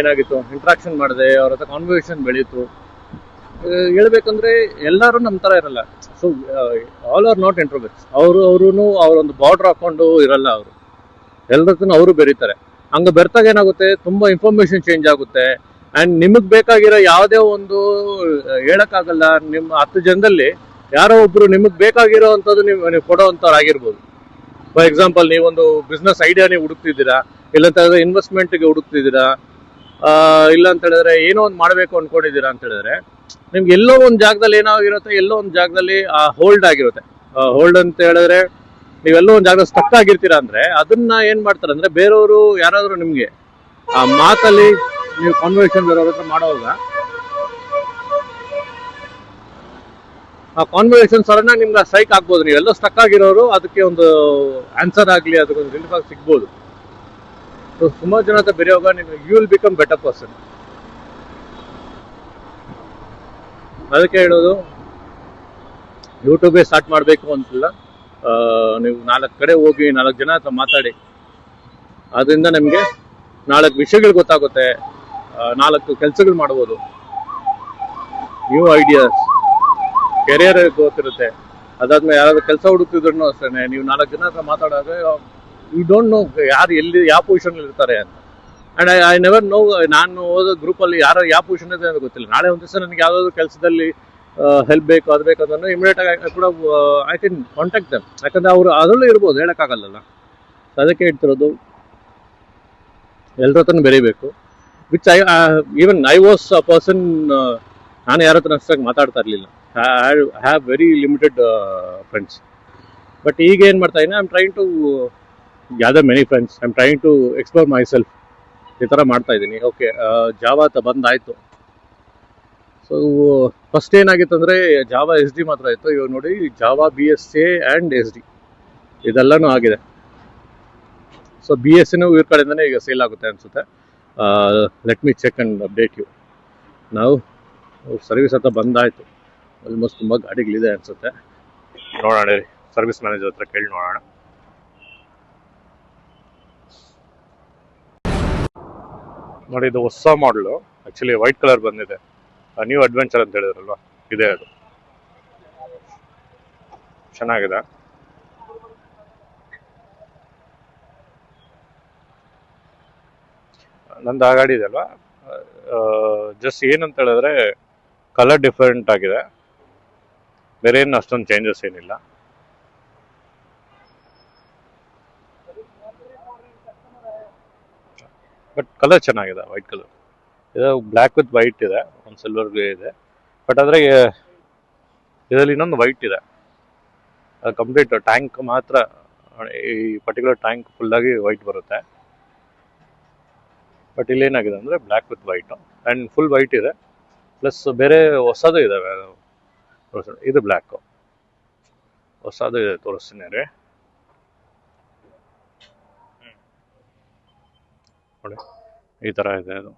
ಏನಾಗಿತ್ತು, ಇಂಟ್ರಾಕ್ಷನ್ ಮಾಡಿದೆ, ಅವ್ರ ಹತ್ರ ಕಾನ್ವರ್ಸೇಷನ್ ಬೆಳೀತು. ಹೇಳ್ಬೇಕಂದ್ರೆ ಎಲ್ಲರೂ ನಮ್ಮ ಥರ ಇರಲ್ಲ. So all are not introverts. ಅವರೊಂದು ಬಾರ್ಡರ್ ಹಾಕೊಂಡು ಇರಲ್ಲ. ಅವರು ಎಲ್ಲರ ಹತ್ರ ಅವರು ಬೆರೀತಾರೆ. ಹಂಗೆ ಬೆರ್ತಾಗ ಏನಾಗುತ್ತೆ, ತುಂಬ ಇನ್ಫಾರ್ಮೇಷನ್ ಚೇಂಜ್ ಆಗುತ್ತೆ. ಆ್ಯಂಡ್ ನಿಮಗೆ ಬೇಕಾಗಿರೋ ಯಾವುದೇ ಒಂದು ಹೇಳೋಕ್ಕಾಗಲ್ಲ. ನಿಮ್ಮ 10 ಜನದಲ್ಲಿ ಯಾರೋ ಒಬ್ಬರು ನಿಮಗೆ ಬೇಕಾಗಿರೋ ಅಂಥದ್ದು ನೀವು ಕೊಡೋವಂಥವ್ರು ಆಗಿರ್ಬೋದು. ಫಾರ್ ಎಕ್ಸಾಂಪಲ್, ನೀವೊಂದು ಬಿಸ್ನೆಸ್ ಐಡಿಯಾ ನೀವು ಹುಡುಕ್ತಿದ್ದೀರಾ, ಇಲ್ಲಂತ ಹೇಳಿದ್ರೆ ಇನ್ವೆಸ್ಟ್ಮೆಂಟ್ಗೆ ಹುಡುಕ್ತಿದ್ದೀರಾ, ಇಲ್ಲ ಅಂತ ಹೇಳಿದ್ರೆ ಏನೋ ಒಂದು ಮಾಡಬೇಕು ಅಂದ್ಕೊಂಡಿದ್ದೀರಾ ಅಂತ ಹೇಳಿದ್ರೆ, ನಿಮ್ಗೆ ಎಲ್ಲೋ ಒಂದು ಜಾಗದಲ್ಲಿ ಏನಾಗಿರುತ್ತೆ, ಎಲ್ಲೋ ಒಂದು ಜಾಗದಲ್ಲಿ ಹೋಲ್ಡ್ ಆಗಿರುತ್ತೆ. ಹೋಲ್ಡ್ ಅಂತ ಹೇಳಿದ್ರೆ ನೀವೆಲ್ಲೋ ಒಂದು ಜಾಗದಲ್ಲಿ ಸ್ಟಕ್ ಆಗಿರ್ತೀರಾ ಅಂದರೆ, ಅದನ್ನ ಏನು ಮಾಡ್ತಾರೆ ಅಂದರೆ, ಬೇರೆಯವರು ಯಾರಾದರೂ ನಿಮಗೆ ಆ ಮಾತಲ್ಲಿ ನೀವು ಕಾನ್ವರ್ಸೇಷನ್ ಬೇರೆಯವ್ರ ಹತ್ರ ಮಾಡುವಾಗ ಆ ಕಾನ್ವರ್ಸೇಷನ್ ಸಡನ್ನಾಗಿ ನಿಮ್ಗೆ ಸ್ಟ್ರೈಕ್ ಆಗ್ಬೋದು. ನೀವೆಲ್ಲೋ ಸ್ಟಕ್ ಆಗಿರೋರು ಅದಕ್ಕೆ ಒಂದು ಆನ್ಸರ್ ಆಗಲಿ, ಅದಕ್ಕೊಂದು ರಿಲೀಫ್ ಆಗಿ ಸಿಗ್ಬೋದು. ಸೊ ಸುಮಾರು ಜನ ಹತ್ರ ಬೆರೆಯುವಾಗ you will become better person. ಅದಕ್ಕೆ ಹೇಳೋದು, ಯೂಟ್ಯೂಬೇ ಸ್ಟಾರ್ಟ್ ಮಾಡಬೇಕು ಅಂತಿಲ್ಲ. ನೀವು 4 ಕಡೆ ಹೋಗಿ 4 ಜನ ಹತ್ರ ಮಾತಾಡಿ. ಅದರಿಂದ ನಿಮಗೆ 4 ವಿಷಯಗಳು ಗೊತ್ತಾಗುತ್ತೆ, 4 ಕೆಲಸಗಳು ಮಾಡ್ಬೋದು, ನ್ಯೂ ಐಡಿಯಾಸ್, ಕೆರಿಯರ್ ಗೊತ್ತಿರುತ್ತೆ. ಅದಾದ್ಮೇಲೆ ಯಾರಾದ್ರೂ ಕೆಲಸ ಹುಡುಕ್ತಿದ್ರು ಅಷ್ಟೇ, ನೀವು 4 ಜನ ಹತ್ರ ಮಾತಾಡೋವಾಗ ಯು ಡೋಂಟ್ ನೋ ಯಾರು ಎಲ್ಲಿ ಯಾವ ಪೊಸಿಷನಲ್ಲಿ ಇರ್ತಾರೆ ಅಂತ. ಆ್ಯಂಡ್ ಐ ನೆವರ್ ನೋ, ನಾನು ಓದೋ ಗ್ರೂಪಲ್ಲಿ ಯಾರು ಯಾವ ಪೊಸಿಷನ್ ಇದೆ ಅಂತ ಗೊತ್ತಿಲ್ಲ. ನಾಳೆ ಒಂದು ದಿವಸ ನನಗೆ ಯಾವುದಾದ್ರು ಕೆಲಸದಲ್ಲಿ ಹೆಲ್ಪ್ ಬೇಕು, ಅದು ಬೇಕು ಅಂತಂದ್ರೆ ಇಮಿಡಿಯೇಟಾಗಿ ಕೂಡ ಐ ಕ್ಯಾನ್ ಕಾಂಟ್ಯಾಕ್ಟ್ ದಮ್. ಯಾಕಂದರೆ ಅವರು ಅದರಲ್ಲೂ ಇರ್ಬೋದು, ಹೇಳೋಕ್ಕಾಗಲ್ಲ. ಅದಕ್ಕೆ ಹೇಳ್ತಿರೋದು, ಎಲ್ಲರ ಹತ್ರನೂ ಬೆರೀಬೇಕು. Which even I was a person. ನಾನು ಯಾರ ಹತ್ರ ಅಷ್ಟಾಗಿ ಮಾತಾಡ್ತಾ ಇರಲಿಲ್ಲ. I have very limited friends. But ಈಗ ಏನು ಮಾಡ್ತಾ ಇದ್ದೀನಿ, I am trying to gather many friends, I am trying to explore myself. ಈ ಥರ ಮಾಡ್ತಾ ಇದ್ದೀನಿ. ಓಕೆ, ಜಾವಾ ಬಂದಾಯಿತು. ಸೊ ಸೊ ಫಸ್ಟ್ ಏನಾಗಿತ್ತು ಅಂದರೆ ಜಾವಾ ಎಸ್ ಡಿ ಮಾತ್ರ ಇತ್ತು. ಇವಾಗ ನೋಡಿ Jawa B S A and S D ಇದೆಲ್ಲನೂ ಆಗಿದೆ. ಸೊ ಬಿ ಎಸ್ ಸಿನೂ ಇವ್ರ ಕಡೆಯಿಂದನೇ ಈಗ ಸೇಲ್ ಆಗುತ್ತೆ ಅನಿಸುತ್ತೆ. Let me check and update you. ನಾವು ಸರ್ವಿಸ್ ಹತ್ರ ಬಂದಾಯಿತು. ಆಲ್ಮೋಸ್ಟ್ ತುಂಬ ಗಾಡಿಗಳಿದೆ ಅನಿಸುತ್ತೆ. ನೋಡೋಣ ರೀ, ಸರ್ವಿಸ್ ಮ್ಯಾನೇಜರ್ ಹತ್ರ ಕೇಳಿ ನೋಡೋಣ. ನೋಡಿ, ಇದು ಹೊಸ ಮಾಡಲು. ಆ್ಯಕ್ಚುಲಿ ವೈಟ್ ಕಲರ್ ಬಂದಿದೆ. ನ್ಯೂ ಅಡ್ವೆಂಚರ್ ಅಂತ ಹೇಳಿದ್ರಲ್ವ, ಇದೆ ಅದು. ಚೆನ್ನಾಗಿದೆ. ನಂದು ಆ ಗಾಡಿ ಇದೆ ಅಲ್ವಾ, ಜಸ್ಟ್ ಏನಂತ ಹೇಳಿದ್ರೆ ಕಲರ್ ಡಿಫರೆಂಟ್ ಆಗಿದೆ, ಬೇರೆ ಏನು ಅಷ್ಟೊಂದು ಚೇಂಜಸ್ ಏನಿಲ್ಲ. ಬಟ್ ಕಲರ್ ಚೆನ್ನಾಗಿದೆ, ವೈಟ್ ಕಲರ್. ಇದು ಬ್ಲ್ಯಾಕ್ ವಿತ್ ವೈಟ್ ಇದೆ, ಒಂದು ಸಿಲ್ವರ್ ಗ್ರೇ ಇದೆ. ಬಟ್ ಆದರೆ ಇದರಲ್ಲಿ ಇನ್ನೊಂದು ವೈಟ್ ಇದೆ. ಕಂಪ್ಲೀಟ್ ಟ್ಯಾಂಕ್ ಮಾತ್ರ, ಈ ಪರ್ಟಿಕ್ಯುಲರ್ ಟ್ಯಾಂಕ್ ಫುಲ್ಲಾಗಿ ವೈಟ್ ಬರುತ್ತೆ. ಬಟ್ ಇಲ್ಲಿ ಏನಾಗಿದೆ ಅಂದರೆ black with white and full white ಇದೆ. ಪ್ಲಸ್ ಬೇರೆ ಹೊಸದು ಇದ್ದಾವೆ. ಇದು ಬ್ಲ್ಯಾಕು, ಹೊಸದು ಇದೆ, ತೋರಿಸ್ತೀನಿ ರೀ. ನೋಡಿ, ಈ ಥರ ಇದೆ. ಅದು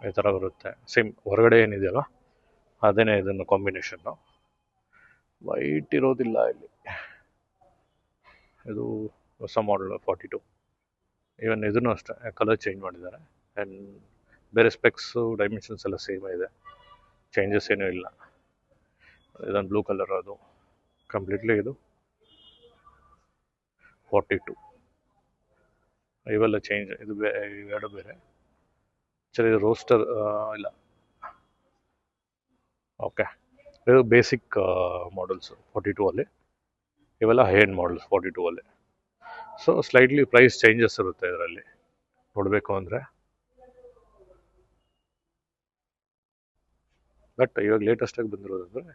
ಈ ಥರ ಬರುತ್ತೆ. ಸೇಮ್ ಹೊರಗಡೆ ಏನಿದೆಯಲ್ಲ ಅದೇನೇ ಇದನ್ನು ಕಾಂಬಿನೇಷನ್ನು. ವೈಟ್ ಇರೋದಿಲ್ಲ ಇಲ್ಲಿ. ಇದು ಹೊಸ ಮಾಡಲ್ 42. ಈವನ್ ಇದನ್ನು ಅಷ್ಟೇ ಕಲರ್ ಚೇಂಜ್ ಮಾಡಿದ್ದಾರೆ. ಆ್ಯಂಡ್ ಬೇರೆ ಸ್ಪೆಕ್ಸು ಡೈಮೆನ್ಷನ್ಸ್ ಎಲ್ಲ ಸೇಮ್ ಇದೆ, ಚೇಂಜಸ್ ಏನೂ ಇಲ್ಲ. ಇದೊಂದು ಬ್ಲೂ ಕಲರ್, ಅದು ಕಂಪ್ಲೀಟ್ಲಿ ಇದು 42. ಇವೆಲ್ಲ ಚೇಂಜ್, ಇದು ಇವೆರಡು ಬೇರೆ. ಆ್ಯಕ್ಚುಲಿ ಇದು ರೋಸ್ಟರ್ ಇಲ್ಲ. ಓಕೆ, ಇದು ಬೇಸಿಕ್ ಮಾಡಲ್ಸು 42 ಅಲ್ಲಿ. ಇವೆಲ್ಲ ಹೈ ಎಂಡ್ ಮಾಡಲ್ಸ್ 42 ಅಲ್ಲಿ. ಸೊ ಸ್ಲೈಟ್ಲಿ ಪ್ರೈಸ್ ಚೇಂಜಸ್ ಇರುತ್ತೆ ಇದರಲ್ಲಿ ನೋಡಬೇಕು ಅಂದರೆ. ಬಟ್ ಇವಾಗ ಲೇಟೆಸ್ಟಾಗಿ ಬಂದಿರೋದಂದರೆ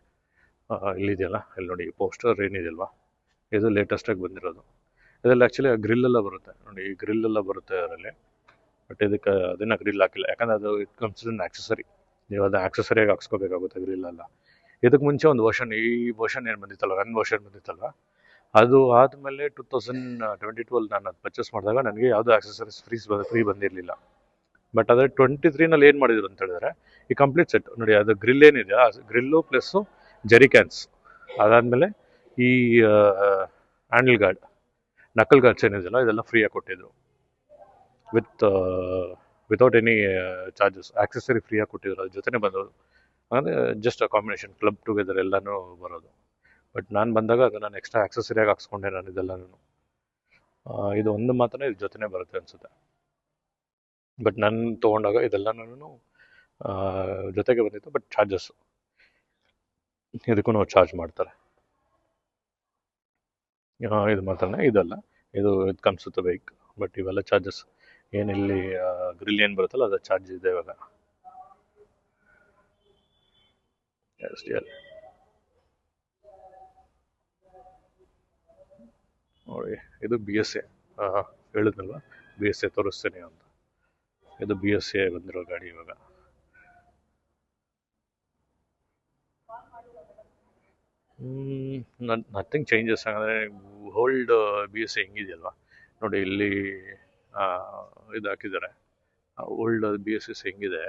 ಇಲ್ಲಿದೆಯಲ್ಲ, ಇಲ್ಲಿ ನೋಡಿ ಪೋಸ್ಟರ್ ಏನಿದೆಯಲ್ವಾ, ಇದು ಲೇಟೆಸ್ಟಾಗಿ ಬಂದಿರೋದು. ಇದರಲ್ಲಿ ಆ್ಯಕ್ಚುಲಿ ಗ್ರಿಲ್ಲೆಲ್ಲ ಬರುತ್ತೆ ನೋಡಿ, ಈ ಗ್ರಿಲ್ಲೆಲ್ಲ ಬರುತ್ತೆ ಅದರಲ್ಲಿ. ಬಟ್ ಇದಕ್ಕೆ ಅದನ್ನು ಗ್ರಿಲ್ ಹಾಕಿಲ್ಲ, ಯಾಕಂದರೆ ಅದು ಇಟ್ ಕನ್ಸಿಡರ್ ಆಕ್ಸೆಸರಿ. ನೀವು ಅದು ಆಕ್ಸೆಸರಿಯಾಗಿ ಹಾಕ್ಸ್ಕೋಬೇಕಾಗುತ್ತೆ ಗ್ರಿಲ್ಲೆಲ್ಲ. ಇದಕ್ಕೆ ಮುಂಚೆ ಒಂದು ವರ್ಷನ್, ಈ ವರ್ಷನ್ ಏನು ಬಂದಿತ್ತಲ್ಲ, ರನ್ ವರ್ಷನ್ ಬಂದಿತ್ತಲ್ಲ, ಅದು ಆದಮೇಲೆ 2022 ನಾನು ಅದು ಪರ್ಚೇಸ್ ಮಾಡಿದಾಗ ನನಗೆ ಯಾವುದೂ ಆಕ್ಸೆಸರೀಸ್ ಫ್ರೀ ಬಂದಿರಲಿಲ್ಲ. ಬಟ್ ಅದೇ 23ನಲ್ಲಿ ಏನು ಮಾಡಿದ್ರು ಅಂತ ಹೇಳಿದ್ರೆ, ಈ ಕಂಪ್ಲೀಟ್ ಸೆಟ್ ನೋಡಿ, ಅದು ಗ್ರಿಲ್ ಏನಿದೆ, ಆ ಗ್ರಿಲ್ಲು ಪ್ಲಸ್ಸು ಜೆರಿ ಕ್ಯಾನ್ಸ್, ಅದಾದಮೇಲೆ ಈ ಹ್ಯಾಂಡಲ್ ಗಾರ್ಡ್, ನಕಲ್ ಗಾರ್ಡ್ಸ್ ಏನಿದೆಯಲ್ಲ, ಇದೆಲ್ಲ ಫ್ರೀಯಾಗಿ ಕೊಟ್ಟಿದ್ರು ವಿತೌಟ್ ಎನಿ ಚಾರ್ಜಸ್. ಆಕ್ಸೆಸರಿ ಫ್ರೀಯಾಗಿ ಕೊಟ್ಟಿದ್ರು, ಅದ್ರ ಜೊತೆನೇ ಬಂದೋದು. ಅಂದರೆ ಜಸ್ಟ್ ಕಾಂಬಿನೇಷನ್ ಕ್ಲಬ್ ಟುಗೆದರ್ ಎಲ್ಲನೂ ಬರೋದು. ಬಟ್ ನಾನು ಬಂದಾಗ ಅದು ನಾನು ಎಕ್ಸ್ಟ್ರಾ ಆಕ್ಸೆಸರಿಯಾಗಿ ಹಾಕ್ಸ್ಕೊಂಡೆ ನಾನು ಇದೆಲ್ಲನೂ. ಇದು ಒಂದು ಮಾತ್ರ ಇದ್ರ ಜೊತೆನೇ ಬರುತ್ತೆ ಅನಿಸುತ್ತೆ. ಬಟ್ ನಾನು ತೊಗೊಂಡಾಗ ಇದೆಲ್ಲನೂ ಜೊತೆಗೆ ಬಂದಿತ್ತು. ಬಟ್ ಚಾರ್ಜಸ್ಸು ಇದಕ್ಕೂ ಚಾರ್ಜ್ ಮಾಡ್ತಾರೆ. ಇದು ಮಾತ್ರನೇ, ಇದಲ್ಲ, ಇದು ಕಮ್ಸ್ ವಿತ್ ಬೈಕ್. ಬಟ್ ಇವೆಲ್ಲ ಚಾರ್ಜಸ್ ಏನಿಲ್ಲಿ ಗ್ರಿಲ್ ಏನು ಬರುತ್ತಲ್ಲ, ಅದು ಚಾರ್ಜ್ ಇದೆ ಇವಾಗ. ನೋಡಿ, ಇದು ಬಿ ಎಸ್ ಎ ಹೇಳಿದ್ನಲ್ವ, ಬಿ ಎಸ್ ಎ ತೋರಿಸ್ತೇನೆ ಅಂತ. ಇದು ಬಿ ಎಸ್ ಎ ಬಂದಿರೋ ಗಾಡಿ ಇವಾಗ. Nothing changes. ಅಂದರೆ ಓಲ್ಡ್ ಬಿ ಎಸ್ ಎ ಹೆಂಗಿದೆಯಲ್ವ ನೋಡಿ, ಇಲ್ಲಿ ಇದು ಹಾಕಿದ್ದಾರೆ. ಓಲ್ಡ್ ಬಿ ಎಸ್ ಎಸ್ ಹೆಂಗಿದೆ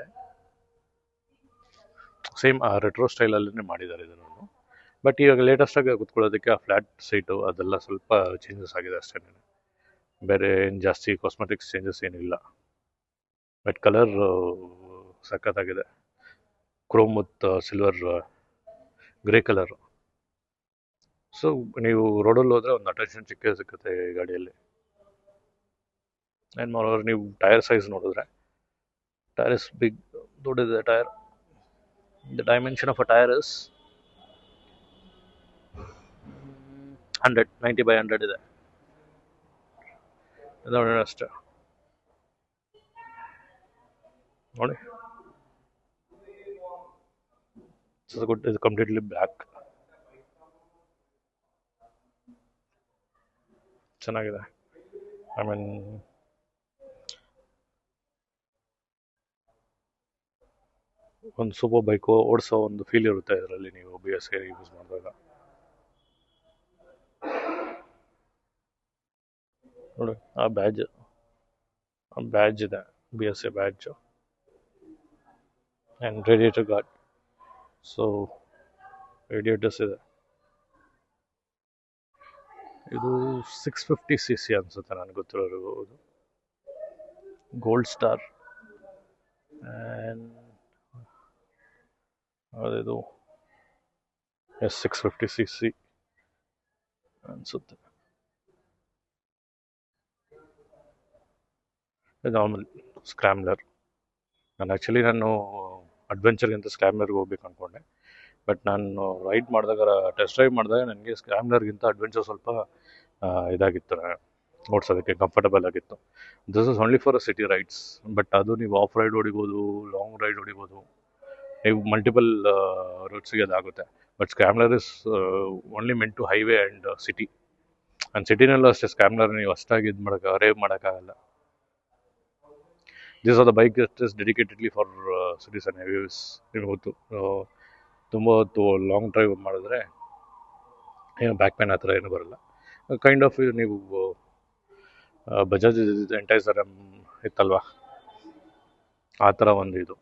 ಸೇಮ್ ರೆಟ್ರೋ ಸ್ಟೈಲಲ್ಲೇ ಮಾಡಿದ್ದಾರೆ ಇದನ್ನು. ಬಟ್ ಇವಾಗ ಲೇಟೆಸ್ಟಾಗಿ ಕೂತ್ಕೊಳ್ಳೋದಕ್ಕೆ ಆ ಫ್ಲ್ಯಾಟ್ ಸೀಟು ಅದೆಲ್ಲ ಸ್ವಲ್ಪ ಚೇಂಜಸ್ ಆಗಿದೆ ಅಷ್ಟೇ, ಬೇರೆ ಏನು ಜಾಸ್ತಿ ಕಾಸ್ಮೆಟಿಕ್ಸ್ ಚೇಂಜಸ್ ಏನಿಲ್ಲ. ಬಟ್ ಕಲರ್ ಸಖತ್ತಾಗಿದೆ, chrome with silver grey colour. So ನೀವು ರೋಡಲ್ಲಿ ಹೋದರೆ ಒಂದು ಅಟೆನ್ಷನ್ ಸಿಕ್ಕುತ್ತೆ ಈ ಗಾಡಿಯಲ್ಲಿ. ಏನು ಮಾಡೋರು, ನೀವು ಟೈರ್ ಸೈಜ್ ನೋಡಿದ್ರೆ ಟೈರ್ ಇಸ್ ಬಿಗ್, ದೊಡ್ಡದಿದೆ tyre. The dimension of a tyre is 90/100 ಇದೆ. ನೋಡಿ ಅಷ್ಟೇ ನೋಡಿ. ಇದು ಕಂಪ್ಲೀಟ್ಲಿ ಬ್ಲ್ಯಾಕ್, ಚೆನ್ನಾಗಿದೆ. ಐ ಮೀನ್ ಒಂದು ಸೂಪರ್ ಬೈಕು ಓಡಿಸೋ ಒಂದು ಫೀಲ್ ಇರುತ್ತೆ ಇದರಲ್ಲಿ ನೀವು BS ಯೂಸ್ ಮಾಡಿದಾಗ. ನೋಡಿ ಆ ಬ್ಯಾಡ್ಜ್ ಇದೆ, BS badge and radiator guard. So radiators ಇದೆ. ಇದು 650cc ಅನ್ಸುತ್ತೆ ನನಗೆ ಗೊತ್ತಿರೋದು. ಗೋಲ್ಡ್ ಸ್ಟಾರ್ ಆ್ಯಂಡ್ ಅದಿದು 650cc ಅನಿಸುತ್ತೆ. ನಾರ್ಮಲ್ ಸ್ಕ್ರಾಮ್ಲರ್. ನಾನು ಅಡ್ವೆಂಚರ್ಗಿಂತ ಸ್ಕ್ರಾಮ್ಲರ್ಗೆ ಹೋಗ್ಬೇಕು ಅಂದ್ಕೊಂಡೆ, ಬಟ್ ನಾನು ರೈಡ್ ಮಾಡಿದಾಗ ಟೆಸ್ಟ್ ಡ್ರೈವ್ ಮಾಡಿದಾಗ ನನಗೆ ಸ್ಕ್ರಾಮ್ಲರ್ಗಿಂತ ಅಡ್ವೆಂಚರ್ ಸ್ವಲ್ಪ ಇದಾಗಿತ್ತು, ಓಡಿಸೋದಕ್ಕೆ ಕಂಫರ್ಟಬಲ್ ಆಗಿತ್ತು. This is only for city rides, but ಅದು ನೀವು ಆಫ್ ರೈಡ್ ಹೊಡಿಬೋದು, ಲಾಂಗ್ ರೈಡ್ ಹೊಡಿಬೋದು, ನೀವು ಮಲ್ಟಿಪಲ್ ರೂಟ್ಸ್ಗೆ ಅದಾಗುತ್ತೆ. But scrambler is only meant to highway and city. And ಸಿಟಿನಲ್ಲೂ ಅಷ್ಟೇ ಸ್ಕ್ರಾಮ್ಲರ್ ನೀವು ಅಷ್ಟಾಗಿ ರೇವ್ ಮಾಡೋಕ್ಕಾಗಲ್ಲ. This are the bike that is dedicatedly for cities and highways. ನಿಮ್ಗೆ ಗೊತ್ತು, ತುಂಬ ಹೊತ್ತು ಲಾಂಗ್ ಡ್ರೈವ್ ಮಾಡಿದ್ರೆ ಏನು ಬ್ಯಾಕ್ ಪೇನ್ ಆ ಥರ ಏನೂ ಬರಲ್ಲ. ಕೈಂಡ್ ಆಫ್ ನೀವು ಬಜಾಜ್ ಎಂಟೈಸರ್ ಇತ್ತಲ್ವ, ಆ ಥರ ಒಂದು ಇದು.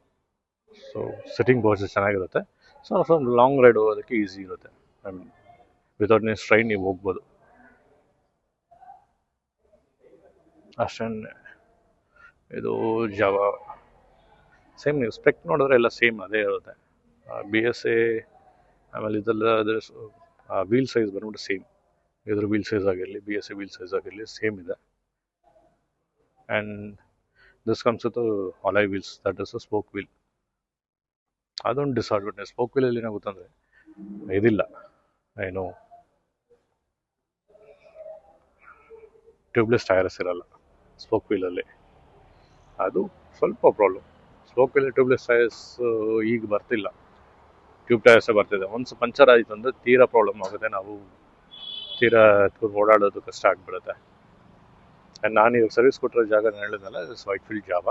ಸೊ ಸಿಟ್ಟಿಂಗ್ ಪೊಸಿಷನ್ ಚೆನ್ನಾಗಿರುತ್ತೆ. ಸೊ ಲಾಂಗ್ ರೈಡ್ ಹೋಗೋದಕ್ಕೆ ಈಸಿ ಇರುತ್ತೆ. ವಿತೌಟ್ ಎನಿ ಸ್ಟ್ರೈನ್ ನೀವು ಹೋಗ್ಬೋದು ಅಷ್ಟೇ. ಇದು ಜಾವಾ ಸೇಮ್, ನೀವು ಸ್ಪೆಕ್ ನೋಡಿದ್ರೆ ಎಲ್ಲ ಸೇಮ್ ಅದೇ ಇರುತ್ತೆ. BS ಆಮೇಲೆ ಇದೆಲ್ಲ ಅದ್ರ ವೀಲ್ ಸೈಜ್ ಬಂದ್ಬಿಟ್ಟು ಸೇಮ್. ಇದ್ರ ವೀಲ್ ಸೈಜ್ ಆಗಿರಲಿ, BS ವೀಲ್ ಸೈಜ್ ಆಗಿರಲಿ ಸೇಮ್ ಇದೆ. And this comes with alloy wheels, that is a spoke wheel. ಅದೊಂದು ಡಿಸ್ಅಡ್ವಾಂಟೇಜ್. ಸ್ಪೋಕ್ ವೀಲಲ್ಲಿ ಏನಾಗುತ್ತಂದರೆ ಇದಿಲ್ಲ, ಏನು ಟ್ಯೂಬ್ಲೆಸ್ ಟೈರ್ಸ್ ಇರಲ್ಲ ಸ್ಪೋಕ್ ವೀಲಲ್ಲಿ. ಅದು ಸ್ವಲ್ಪ problem. Spoke wheel tubeless tyres ಈಗ ಬರ್ತಿಲ್ಲ, ಟ್ಯೂಬ್ ಟೈರ್ಸೇ ಬರ್ತಿದೆ. ಒನ್ಸ್ ಪಂಚರ್ ಆಯಿತು ಅಂದರೆ ತೀರಾ ಪ್ರಾಬ್ಲಮ್ ಆಗುತ್ತೆ, ನಾವು ತೀರಾ ಓಡಾಡೋದು ಕಷ್ಟ ಆಗಿಬಿಡುತ್ತೆ. ಆ್ಯಂಡ್ ನಾನು ಇವಾಗ ಸರ್ವಿಸ್ ಕೊಟ್ಟಿರೋ ಜಾಗ ಹೇಳಿದ್ನಲ್ಲ, ಇಸ್ ವೈಟ್ಫೀಲ್ಡ್ ಜಾವ.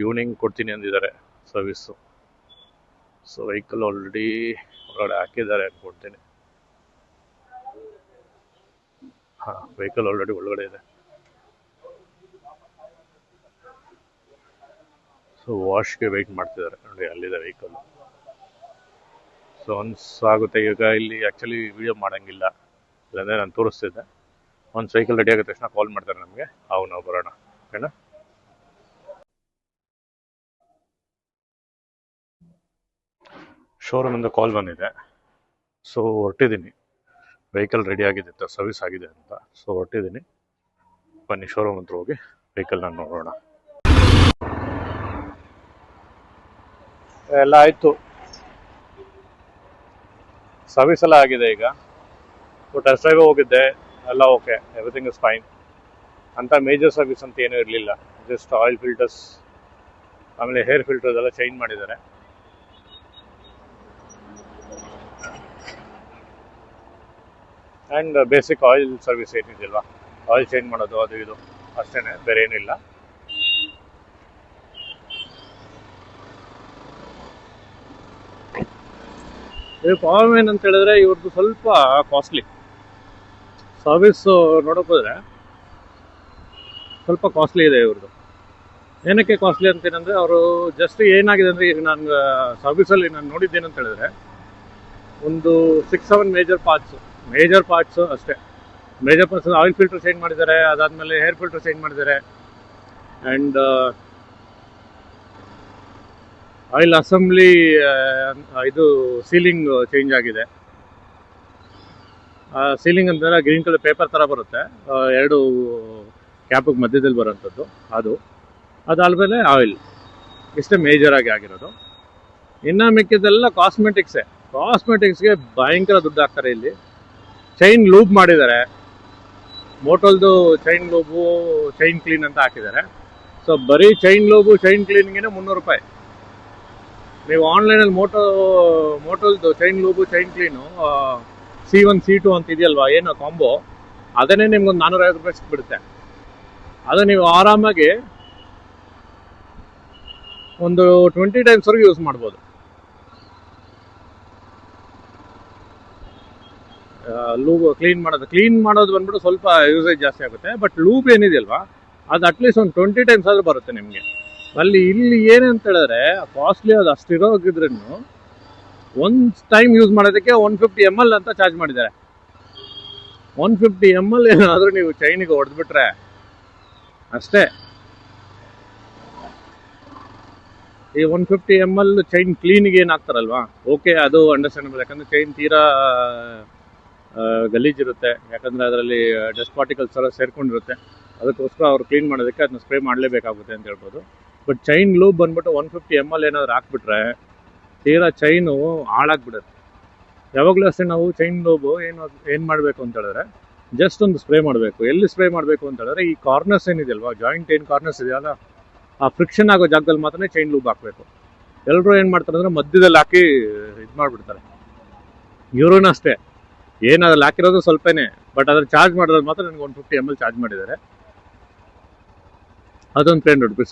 ಈವ್ನಿಂಗ್ ಕೊಡ್ತೀನಿ ಅಂದಿದ್ದಾರೆ ಸರ್ವಿಸ್ಸು. ಸೊ ವೆಹಿಕಲ್ ಆಲ್ರೆಡಿ ಹೊರಗಡೆ ಹಾಕಿದ್ದಾರೆ ಅಂದ್ಕೊಡ್ತೀನಿ. ಹಾಂ, ವೆಹಿಕಲ್ ಆಲ್ರೆಡಿ ಒಳಗಡೆ ಇದೆ. ಸೊ ವಾಶ್ಗೆ ವೆಯ್ಟ್ ಮಾಡ್ತಿದ್ದಾರೆ ನೋಡಿ, ಅಲ್ಲಿದೆ ವೆಹಿಕಲ್. ಸೊ ಒನ್ಸ್ ಆಗುತ್ತೆ. ಈಗ ಇಲ್ಲಿ ಆ್ಯಕ್ಚುಲಿ ವಿಡಿಯೋ ಮಾಡೋಂಗಿಲ್ಲ, ಇಲ್ಲಾಂದರೆ ನಾನು ತೋರಿಸ್ತಿದ್ದೆ. ಒನ್ಸ್ ವೆಹಿಕಲ್ ರೆಡಿ ಆಗಿದ ತಕ್ಷಣ ಕಾಲ್ ಮಾಡ್ತಾರೆ ನಮಗೆ, ನಾವು ಬರೋಣ, ಓಕೆನಾ? ಶೋರೂಮಿಂದ ಕಾಲ್ ಬಂದಿದೆ. ಸೊ ಹೊರಟಿದ್ದೀನಿ, ವೆಹಿಕಲ್ ರೆಡಿ ಆಗಿದೆ, ಸರ್ವಿಸ್ ಆಗಿದೆ ಅಂತ. ಸೊ ಹೊರಟಿದ್ದೀನಿ, ಬನ್ನಿ ಶೋರೂಮ್ ಹತ್ರ ಹೋಗಿ ವೆಹಿಕಲ್ನ ನೋಡೋಣ. ಎಲ್ಲ ಆಯಿತು, ಸರ್ವಿಸ್ ಎಲ್ಲ ಆಗಿದೆ. ಈಗ ಟೆಸ್ಟ್ ಡ್ರೈವ್ ಹೋಗಿದ್ದೆ, ಎಲ್ಲ ಓಕೆ, ಎವ್ರಿಥಿಂಗ್ ಇಸ್ ಫೈನ್. ಅಂತ ಮೇಜರ್ ಸರ್ವಿಸ್ ಅಂತ ಏನೂ ಇರಲಿಲ್ಲ. ಜಸ್ಟ್ ಆಯಿಲ್ ಫಿಲ್ಟರ್ಸ್, ಆಮೇಲೆ ಹೇರ್ ಫಿಲ್ಟರ್ಸ್ ಎಲ್ಲ ಚೇಂಜ್ ಮಾಡಿದ್ದಾರೆ. ಆ್ಯಂಡ್ ಬೇಸಿಕ್ ಆಯಿಲ್ ಸರ್ವಿಸ್ ಏನಿದೆಯಲ್ವ, ಆಯಿಲ್ ಚೇಂಜ್ ಮಾಡೋದು ಅದು ಇದು ಅಷ್ಟೇ, ಬೇರೆ ಏನಿಲ್ಲ. ಇದು ಪ್ರಾಬ್ಲಮ್ ಏನಂತ ಹೇಳಿದ್ರೆ, ಇವ್ರದ್ದು ಸ್ವಲ್ಪ ಕಾಸ್ಟ್ಲಿ ಸರ್ವಿಸ್. ನೋಡೋಕೆ ಹೋದರೆ ಸ್ವಲ್ಪ ಕಾಸ್ಟ್ಲಿ ಇದೆ ಇವ್ರದ್ದು. ಏನಕ್ಕೆ ಕಾಸ್ಟ್ಲಿ ಅಂತೇನಂದರೆ, ಅವರು ಜಸ್ಟ್ ಏನಾಗಿದೆ ಅಂದರೆ, ಈಗ ನಾನು ಸರ್ವಿಸಲ್ಲಿ ನಾನು ನೋಡಿದ್ದೇನಂತ ಹೇಳಿದ್ರೆ, ಒಂದು 6-7 ಮೇಜರ್ ಪಾರ್ಟ್ಸು ಅಷ್ಟೇ. Major parts oil filter change ಮಾಡಿದ್ದಾರೆ, ಅದಾದಮೇಲೆ ಹೇರ್ ಫಿಲ್ಟರ್ ಚೇಂಜ್ ಮಾಡಿದ್ದಾರೆ, ಆ್ಯಂಡ್ ಆಯಿಲ್ ಅಸೆಂಬ್ಲಿ, ಇದು ಸೀಲಿಂಗ್ ಚೇಂಜ್ ಆಗಿದೆ. ಸೀಲಿಂಗ್ ಅಂದರೆ ಗ್ರೀನ್ ಕಲರ್ ಪೇಪರ್ ಥರ ಬರುತ್ತೆ, ಎರಡು ಕ್ಯಾಪಿಗೆ ಮಧ್ಯದಲ್ಲಿ ಬರೋಂಥದ್ದು ಅದಾದಮೇಲೆ ಆಯಿಲ್. ಇಷ್ಟೇ ಮೇಜರಾಗಿ ಆಗಿರೋದು. ಇನ್ನು ಮಿಕ್ಕಿದ್ದೆಲ್ಲ ಕಾಸ್ಮೆಟಿಕ್ಸ್ಗೆ ಭಯಂಕರ ದುಡ್ಡು ಹಾಕ್ತಾರೆ ಇಲ್ಲಿ. ಚೈನ್ ಲೂಬ್ ಮಾಡಿದ್ದಾರೆ, ಮೋಟೋಲ್ದು ಚೈನ್ ಲೂಬು, ಚೈನ್ ಕ್ಲೀನ್ ಅಂತ ಹಾಕಿದ್ದಾರೆ. ಸೊ ಬರೀ ಚೈನ್ ಲೂಬು, ಚೈನ್ ಕ್ಲೀನ್ಗೆ 300 ರೂಪಾಯಿ. ನೀವು ಆನ್ಲೈನಲ್ಲಿ ಮೋಟೋಲ್ದು chain lube, chain clean C1 C2 ಅಂತ ಇದೆಯಲ್ವಾ, ಏನೋ ಕಾಂಬೋ, ಅದನ್ನೇ ನಿಮ್ಗೊಂದು 450 ರೂಪಾಯಿ ಸಿಕ್ಬಿಡುತ್ತೆ. ಅದು ನೀವು ಆರಾಮಾಗಿ ಒಂದು 20 ಟೈಮ್ಸ್ವರೆಗೂ ಯೂಸ್ ಮಾಡ್ಬೋದು. ಲೂಬ್ ಕ್ಲೀನ್ ಮಾಡೋದು ಬಂದ್ಬಿಟ್ಟು ಸ್ವಲ್ಪ ಯೂಸೇಜ್ ಜಾಸ್ತಿ ಆಗುತ್ತೆ. ಬಟ್ ಲೂಬ್ ಏನಿದೆಯಲ್ವಾ, ಅದು ಅಟ್ಲೀಸ್ಟ್ ಒಂದು 20 ಟೈಮ್ಸ್ ಆದರೂ ಬರುತ್ತೆ ನಿಮಗೆ. ಇಲ್ಲಿ ಏನಂತ ಹೇಳಿದ್ರೆ ಕಾಸ್ಟ್ಲಿ ಅದು ಅಷ್ಟಿರೋಗಿದ್ರೂ ಒಂದು ಟೈಮ್ ಯೂಸ್ ಮಾಡೋದಕ್ಕೆ 150 ml ಅಂತ ಚಾರ್ಜ್ ಮಾಡಿದ್ದಾರೆ. 150 ml ಏನಾದರೂ ನೀವು ಚೈನಿಗೆ ಹೊಡೆದ್ಬಿಟ್ರೆ ಅಷ್ಟೇ. ಈ 150 ml ಚೈನ್ ಕ್ಲೀನಿಗೆ ಏನಾಗ್ತಾರಲ್ವಾ, ಓಕೆ ಅದು ಅಂಡರ್ಸ್ಟ್ಯಾಂಡಬಲ್. ಯಾಕಂದರೆ ಚೈನ್ ತೀರಾ ಗಲೀಜಿರುತ್ತೆ, ಯಾಕಂದರೆ ಅದರಲ್ಲಿ ಡಸ್ಟ್ ಪಾರ್ಟಿಕಲ್ಸ್ ಎಲ್ಲ ಸೇರ್ಕೊಂಡಿರುತ್ತೆ. ಅದಕ್ಕೋಸ್ಕರ ಅವ್ರು ಕ್ಲೀನ್ ಮಾಡೋದಕ್ಕೆ ಅದನ್ನ ಸ್ಪ್ರೇ ಮಾಡಲೇಬೇಕಾಗುತ್ತೆ ಅಂತ ಹೇಳ್ಬೋದು. ಬಟ್ ಚೈನ್ ಲೂಬ್ ಬಂದ್ಬಿಟ್ಟು 150 ml ಏನಾದರೂ ಹಾಕ್ಬಿಟ್ರೆ ತೀರಾ ಚೈನು ಹಾಳಾಗ್ಬಿಡುತ್ತೆ. ಯಾವಾಗಲೂ ಅಷ್ಟೇ ನಾವು ಚೈನ್ ಲೂಬು ಏನು ಮಾಡಬೇಕು ಅಂತ ಹೇಳಿದ್ರೆ ಜಸ್ಟ್ ಒಂದು ಸ್ಪ್ರೇ ಮಾಡಬೇಕು. ಎಲ್ಲಿ ಸ್ಪ್ರೇ ಮಾಡಬೇಕು ಅಂತ ಹೇಳಿದ್ರೆ ಈ ಕಾರ್ನರ್ಸ್ ಏನಿದೆಯಲ್ವಾ, ಜಾಯಿಂಟ್ ಏನು ಕಾರ್ನರ್ಸ್ ಇದೆಯಲ್ಲ, ಆ ಫ್ರಿಕ್ಷನ್ ಆಗೋ ಜಾಗದಲ್ಲಿ ಮಾತ್ರ ಚೈನ್ ಲೂಬ್ ಹಾಕಬೇಕು. ಎಲ್ಲರೂ ಏನು ಮಾಡ್ತಾರೆ ಅಂದರೆ ಮಧ್ಯದಲ್ಲಿ ಹಾಕಿ ಇದು ಮಾಡಿಬಿಡ್ತಾರೆ. ಇವ್ರೂ ಅಷ್ಟೇ, ಏನು ಅದ್ರಲ್ಲಿ ಹಾಕಿರೋದು ಸ್ವಲ್ಪನೇ, ಬಟ್ ಅದ್ರಲ್ಲಿ ಚಾರ್ಜ್ ಮಾಡಿರೋದು ಮಾತ್ರ ನನಗೆ 150 ml ಚಾರ್ಜ್ ಮಾಡಿದ್ದಾರೆ. ಅದೊಂದು 300 rupees.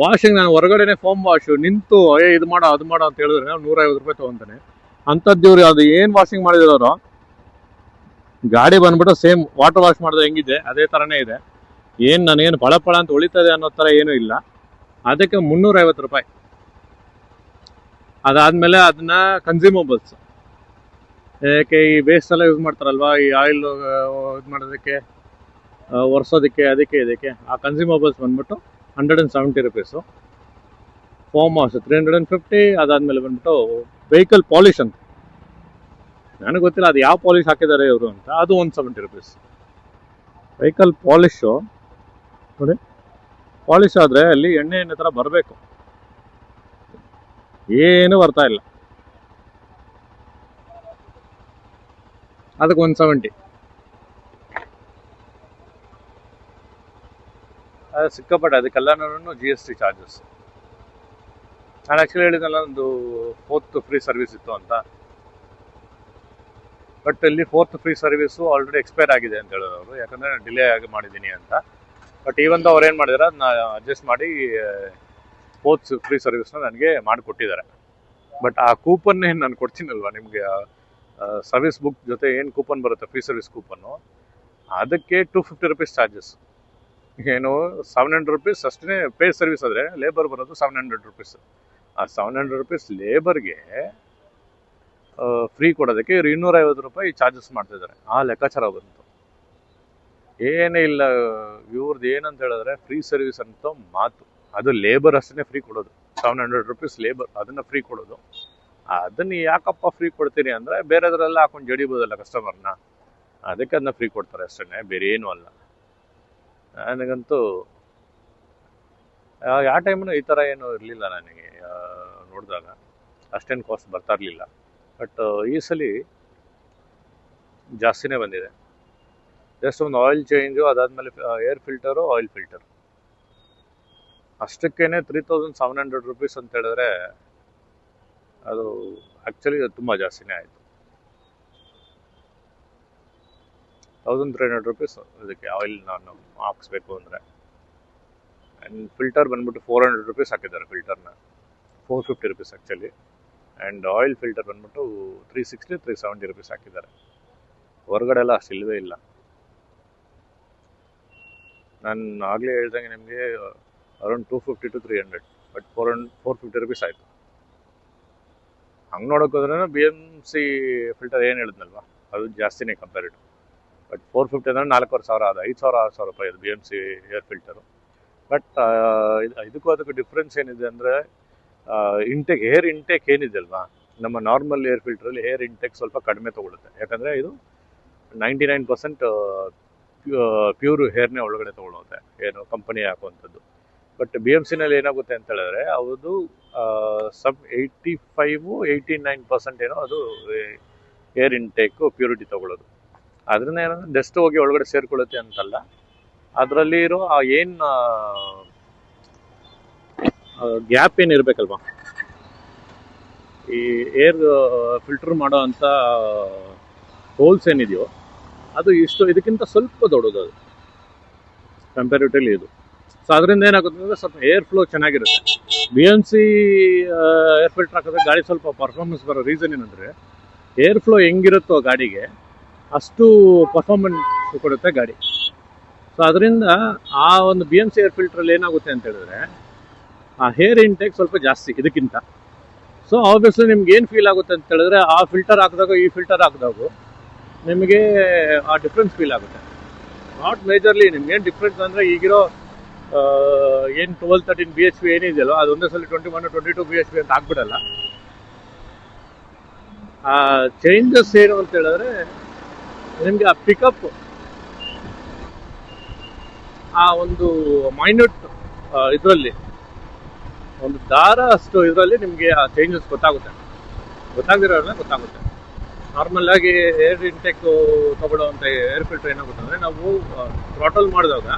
ವಾಷಿಂಗ್ ನಾನು ಹೊರಗಡೆನೆ ಫೋಮ್ ವಾಶು ನಿಂತು ಇದು ಮಾಡೋ ಅದು ಮಾಡೋ ಅಂತ ಹೇಳಿದ್ರೆ 150 ರೂಪಾಯಿ ತೊಗೊತಾನೆ. ಅಂಥದ್ದು ಇವ್ರು ಅದು ಏನು ವಾಷಿಂಗ್ ಮಾಡಿದ್ರು ಗಾಡಿ ಬಂದ್ಬಿಟ್ಟು ಸೇಮ್ ವಾಟರ್ ವಾಶ್ ಮಾಡಿದ್ರೆ ಹೆಂಗಿದೆ ಅದೇ ಥರನೇ ಇದೆ. ನನಗೇನು ಫಳ ಅಂತ ಉಳಿತದೆ ಅನ್ನೋ ಥರ ಏನೂ ಇಲ್ಲ. ಅದಕ್ಕೆ 350 ರೂಪಾಯಿ. ಅದಾದಮೇಲೆ ಅದನ್ನ ಕನ್ಸ್ಯೂಮಬಲ್ಸ್, ಯಾಕೆ ಈ ವೇಸ್ಟ್ ಎಲ್ಲ ಯೂಸ್ ಮಾಡ್ತಾರಲ್ವಾ, ಈ ಆಯಿಲ್ ಇದು ಮಾಡೋದಕ್ಕೆ ಒರೆಸೋದಕ್ಕೆ ಅದಕ್ಕೆ ಇದಕ್ಕೆ, ಆ ಕನ್ಸ್ಯೂಮಬಲ್ಸ್ ಬಂದ್ಬಿಟ್ಟು 170 rupees. Foam wash 350. ಅದಾದಮೇಲೆ ಬಂದ್ಬಿಟ್ಟು ವೆಹಿಕಲ್ ಪಾಲಿಶ್ ಅಂತ, ನನಗೆ ಗೊತ್ತಿಲ್ಲ ಅದು ಯಾವ ಪಾಲಿಶ್ ಹಾಕಿದ್ದಾರೆ ಇವರು ಅಂತ, ಅದು 170 rupees. ವೆಹಿಕಲ್ ಪಾಲಿಶು ನೋಡಿ, ಪಾಲಿಶ್ ಆದರೆ ಅಲ್ಲಿ ಎಣ್ಣೆ ಥರ ಬರಬೇಕು, ಏನು ಬರ್ತಾ ಇಲ್ಲ. ಅದಕ್ಕೆ 170. ಅದು ಸಿಕ್ಕಾಪಟ್ಟೆ. ಅದಕ್ಕೆಲ್ಲನೂ GST ಚಾರ್ಜಸ್. ನಾನು ಆ್ಯಕ್ಚುಲಿ ಹೇಳಿದ್ನಲ್ಲ ಒಂದು 4th ಫ್ರೀ ಸರ್ವಿಸ್ ಇತ್ತು ಅಂತ, ಬಟ್ ಇಲ್ಲಿ 4th free service already expire ಆಗಿದೆ ಅಂತ ಹೇಳಿದ್ರು ಅವರು, ಯಾಕಂದರೆ ನಾನು ಡಿಲೇ ಆಗಿ ಮಾಡಿದ್ದೀನಿ ಅಂತ. ಬಟ್ ಈವಂದು ಅವ್ರು ಏನು ಮಾಡಿದಾರೆ ಅದನ್ನ ಅಡ್ಜಸ್ಟ್ ಮಾಡಿ 4th ಫ್ರೀ ಸರ್ವಿಸ್ನ ನನಗೆ ಮಾಡಿಕೊಟ್ಟಿದ್ದಾರೆ. ಬಟ್ ಆ ಕೂಪನ್ ಏನು ನಾನು ಕೊಡ್ತೀನಲ್ವ ನಿಮಗೆ, ಸರ್ವಿಸ್ ಬುಕ್ ಜೊತೆ ಏನು ಕೂಪನ್ ಬರುತ್ತೆ ಫ್ರೀ ಸರ್ವಿಸ್ ಕೂಪನ್ನು, ಅದಕ್ಕೆ 250 rupees ಚಾರ್ಜಸ್. ಏನು 700 rupees ಅಷ್ಟೇ ಪೇ ಸರ್ವಿಸ್. ಆದರೆ ಲೇಬರ್ ಬರೋದು 700 rupees. ಆ 700 rupees ಲೇಬರ್ಗೆ ಫ್ರೀ ಕೊಡೋದಕ್ಕೆ 250 ರೂಪಾಯಿ ಚಾರ್ಜಸ್ ಮಾಡ್ತಿದ್ದಾರೆ. ಆ ಲೆಕ್ಕಾಚಾರ ಬಂತು. ಏನೇ ಇಲ್ಲ ಇವ್ರದ್ದು ಏನಂತ ಹೇಳಿದ್ರೆ ಫ್ರೀ ಸರ್ವಿಸ್ ಅಂತ ಮಾತು, ಅದು ಲೇಬರ್ ಅಷ್ಟೇ ಫ್ರೀ ಕೊಡೋದು. 700 rupees ಲೇಬರ್, ಅದನ್ನು ಫ್ರೀ ಕೊಡೋದು. ಅದನ್ನು ಯಾಕಪ್ಪ ಫ್ರೀ ಕೊಡ್ತೀರಿ ಅಂದರೆ ಬೇರೆದ್ರೆಲ್ಲ ಹಾಕೊಂಡು ಜಡಿಬೋದಲ್ಲ ಕಸ್ಟಮರ್ನ, ಅದಕ್ಕೆ ಅದನ್ನ ಫ್ರೀ ಕೊಡ್ತಾರೆ ಅಷ್ಟೇ, ಬೇರೆ ಏನೂ ಅಲ್ಲ. ನನಗಂತೂ ಯಾವ ಟೈಮೂ ಈ ಥರ ಏನೂ ಇರಲಿಲ್ಲ. ನನಗೆ ನೋಡಿದಾಗ ಅಷ್ಟೇನು ಕಾಸ್ಟ್ ಬರ್ತಾ ಇರಲಿಲ್ಲ. ಬಟ್ ಈ ಸಲ ಜಾಸ್ತಿನೇ ಬಂದಿದೆ. ಜಸ್ಟ್ ಒಂದು ಆಯಿಲ್ ಚೇಂಜು, ಅದಾದಮೇಲೆ ಏರ್ ಫಿಲ್ಟರು, ಆಯಿಲ್ ಫಿಲ್ಟರ್, ಅಷ್ಟಕ್ಕೇನೆ 3700 rupees ಅಂತ ಹೇಳಿದ್ರೆ ಅದು ಆ್ಯಕ್ಚುಲಿ ತುಂಬ ಜಾಸ್ತಿನೇ ಆಯಿತು. 1300 rupees ಅದಕ್ಕೆ ಆಯಿಲ್ ನಾನು ಹಾಕ್ಸ್ಬೇಕು ಅಂದರೆ. ಆ್ಯಂಡ್ ಫಿಲ್ಟರ್ ಬಂದ್ಬಿಟ್ಟು 400 rupees ಹಾಕಿದ್ದಾರೆ. ಫಿಲ್ಟರ್ನ 450 rupees actually. And oil filter ಬಂದ್ಬಿಟ್ಟು 370 rupees ಹಾಕಿದ್ದಾರೆ. ಹೊರಗಡೆ ಎಲ್ಲ ಅಷ್ಟು ಇಲ್ಲವೇ ಇಲ್ಲ. ನಾನು ಆಗಲೇ ಹೇಳ್ದಂಗೆ ನಿಮಗೆ ಅರೌಂಡ್ 250 to 300, ಬಟ್ 450 rupees ಆಯಿತು. ಹಂಗೆ ನೋಡೋಕ್ಕೋದ್ರೆ BMC ಫಿಲ್ಟರ್ ಏನು ಹೇಳಿದ್ನಲ್ವ ಅದು ಜಾಸ್ತಿನೇ ಕಂಪೇರ್ಡ್. ಬಟ್ 450 ಅಂದರೆ 4500 ಅದು 5000-6000 ರೂಪಾಯಿ ಅದು BMC ಏರ್ ಫಿಲ್ಟರು. ಬಟ್ ಇದಕ್ಕೂ ಅದಕ್ಕೂ ಡಿಫ್ರೆನ್ಸ್ ಏನಿದೆ ಅಂದರೆ ಏರ್ ಇಂಟೇಕ್ ಏನಿದೆ ಅಲ್ವಾ, ನಮ್ಮ ನಾರ್ಮಲ್ ಏರ್ ಫಿಲ್ಟ್ರಲ್ಲಿ ಏರ್ ಇಂಟೇಕ್ ಸ್ವಲ್ಪ ಕಡಿಮೆ ತೊಗೊಳುತ್ತೆ. ಯಾಕಂದರೆ ಇದು 99% ಪ್ಯೂರ್ ಹೇರ್ನೇ ಒಳಗಡೆ ತೊಗೊಳುತ್ತೆ, ಏನು ಕಂಪನಿ ಹಾಕುವಂಥದ್ದು. ಬಟ್ BMCನಲ್ಲಿ ಏನಾಗುತ್ತೆ ಅಂತ ಹೇಳಿದ್ರೆ ಅದು 85-89% ಏನೋ ಅದು ಏರ್ ಇಂಟೇಕು ಪ್ಯೂರಿಟಿ ತೊಗೊಳ್ಳೋದು. ಅದರಿಂದ ಏನಂದರೆ ಡಸ್ಟ್ ಹೋಗಿ ಒಳಗಡೆ ಸೇರ್ಕೊಳ್ಳುತ್ತೆ ಅಂತಲ್ಲ, ಅದರಲ್ಲಿ ಇರೋ ಏನು ಗ್ಯಾಪ್ ಏನಿರಬೇಕಲ್ವ, ಈ ಏರ್ ಫಿಲ್ಟರ್ ಮಾಡೋ ಅಂಥ ಹೋಲ್ಸ್ ಏನಿದೆಯೋ ಅದು ಇದಕ್ಕಿಂತ ಸ್ವಲ್ಪ ದೊಡ್ಡದು ಅದು ಕಂಪ್ಯಾರಿಟಿವ್ಲಿ ಇದು. ಸೊ ಅದರಿಂದ ಏನಾಗುತ್ತೆ ಅಂದರೆ ಸ್ವಲ್ಪ ಏರ್ ಫ್ಲೋ ಚೆನ್ನಾಗಿರುತ್ತೆ. BMC ಏರ್ ಫಿಲ್ಟರ್ ಹಾಕಿದ್ರೆ ಗಾಡಿ ಸ್ವಲ್ಪ ಪರ್ಫಾರ್ಮೆನ್ಸ್ ಬರೋ ರೀಸನ್ ಏನಂದರೆ ಏರ್ ಫ್ಲೋ ಹೆಂಗಿರುತ್ತೋ ಗಾಡಿಗೆ ಅಷ್ಟು ಪರ್ಫಾರ್ಮೆನ್ಸ್ ಕೊಡುತ್ತೆ ಗಾಡಿ. ಸೊ ಅದರಿಂದ ಆ ಒಂದು BMC ಏರ್ ಫಿಲ್ಟ್ರಲ್ಲಿ ಏನಾಗುತ್ತೆ ಅಂತ ಹೇಳಿದ್ರೆ ಆ ಹೇರ್ ಇಂಟೇಕ್ ಸ್ವಲ್ಪ ಜಾಸ್ತಿ ಇದಕ್ಕಿಂತ. ಸೊ ಆಬ್ವಿಯಸ್ಲಿ ನಿಮ್ಗೆ ಏನು ಫೀಲ್ ಆಗುತ್ತೆ ಅಂತ ಹೇಳಿದ್ರೆ ಆ ಫಿಲ್ಟರ್ ಹಾಕಿದಾಗ ಈ ಫಿಲ್ಟರ್ ಹಾಕಿದಾಗ ನಿಮಗೆ ಆ ಡಿಫ್ರೆನ್ಸ್ ಫೀಲ್ ಆಗುತ್ತೆ. ನಾಟ್ ಮೇಜರ್ಲಿ ನಿಮ್ಗೇನು ಡಿಫ್ರೆನ್ಸ್ ಅಂದರೆ ಈಗಿರೋ ಏನು 12-13 BHP ಏನಿದೆಯಲ್ಲೋ ಅದು ಒಂದೇ ಸಲ 21-22 BHP ಅಂತ ಆಗ್ಬಿಡಲ್ಲ. ಆ ಚೇಂಜಸ್ ಏನು ಅಂತ ಹೇಳಿದ್ರೆ ನಿಮಗೆ ಆ ಪಿಕಪ್, ಆ ಒಂದು ಮೈನ್ಯೂಟ್ ಇದರಲ್ಲಿ ಒಂದು ದಾರ ಅಷ್ಟು ಇದರಲ್ಲಿ ನಿಮಗೆ ಆ ಚೇಂಜಸ್ ಗೊತ್ತಾಗದಿರೋಲ್ಲ ಗೊತ್ತಾಗುತ್ತೆ. ನಾರ್ಮಲ್ ಆಗಿ ಏರ್ ಇಂಟೆಕ್ ತಗೊಳ್ಳೋವಂಥ ಏರ್ ಫಿಲ್ಟರ್ ಏನಾಗುತ್ತೆ ಅಂದರೆ ನಾವು ಥ್ರಾಟಲ್ ಮಾಡಿದಾಗ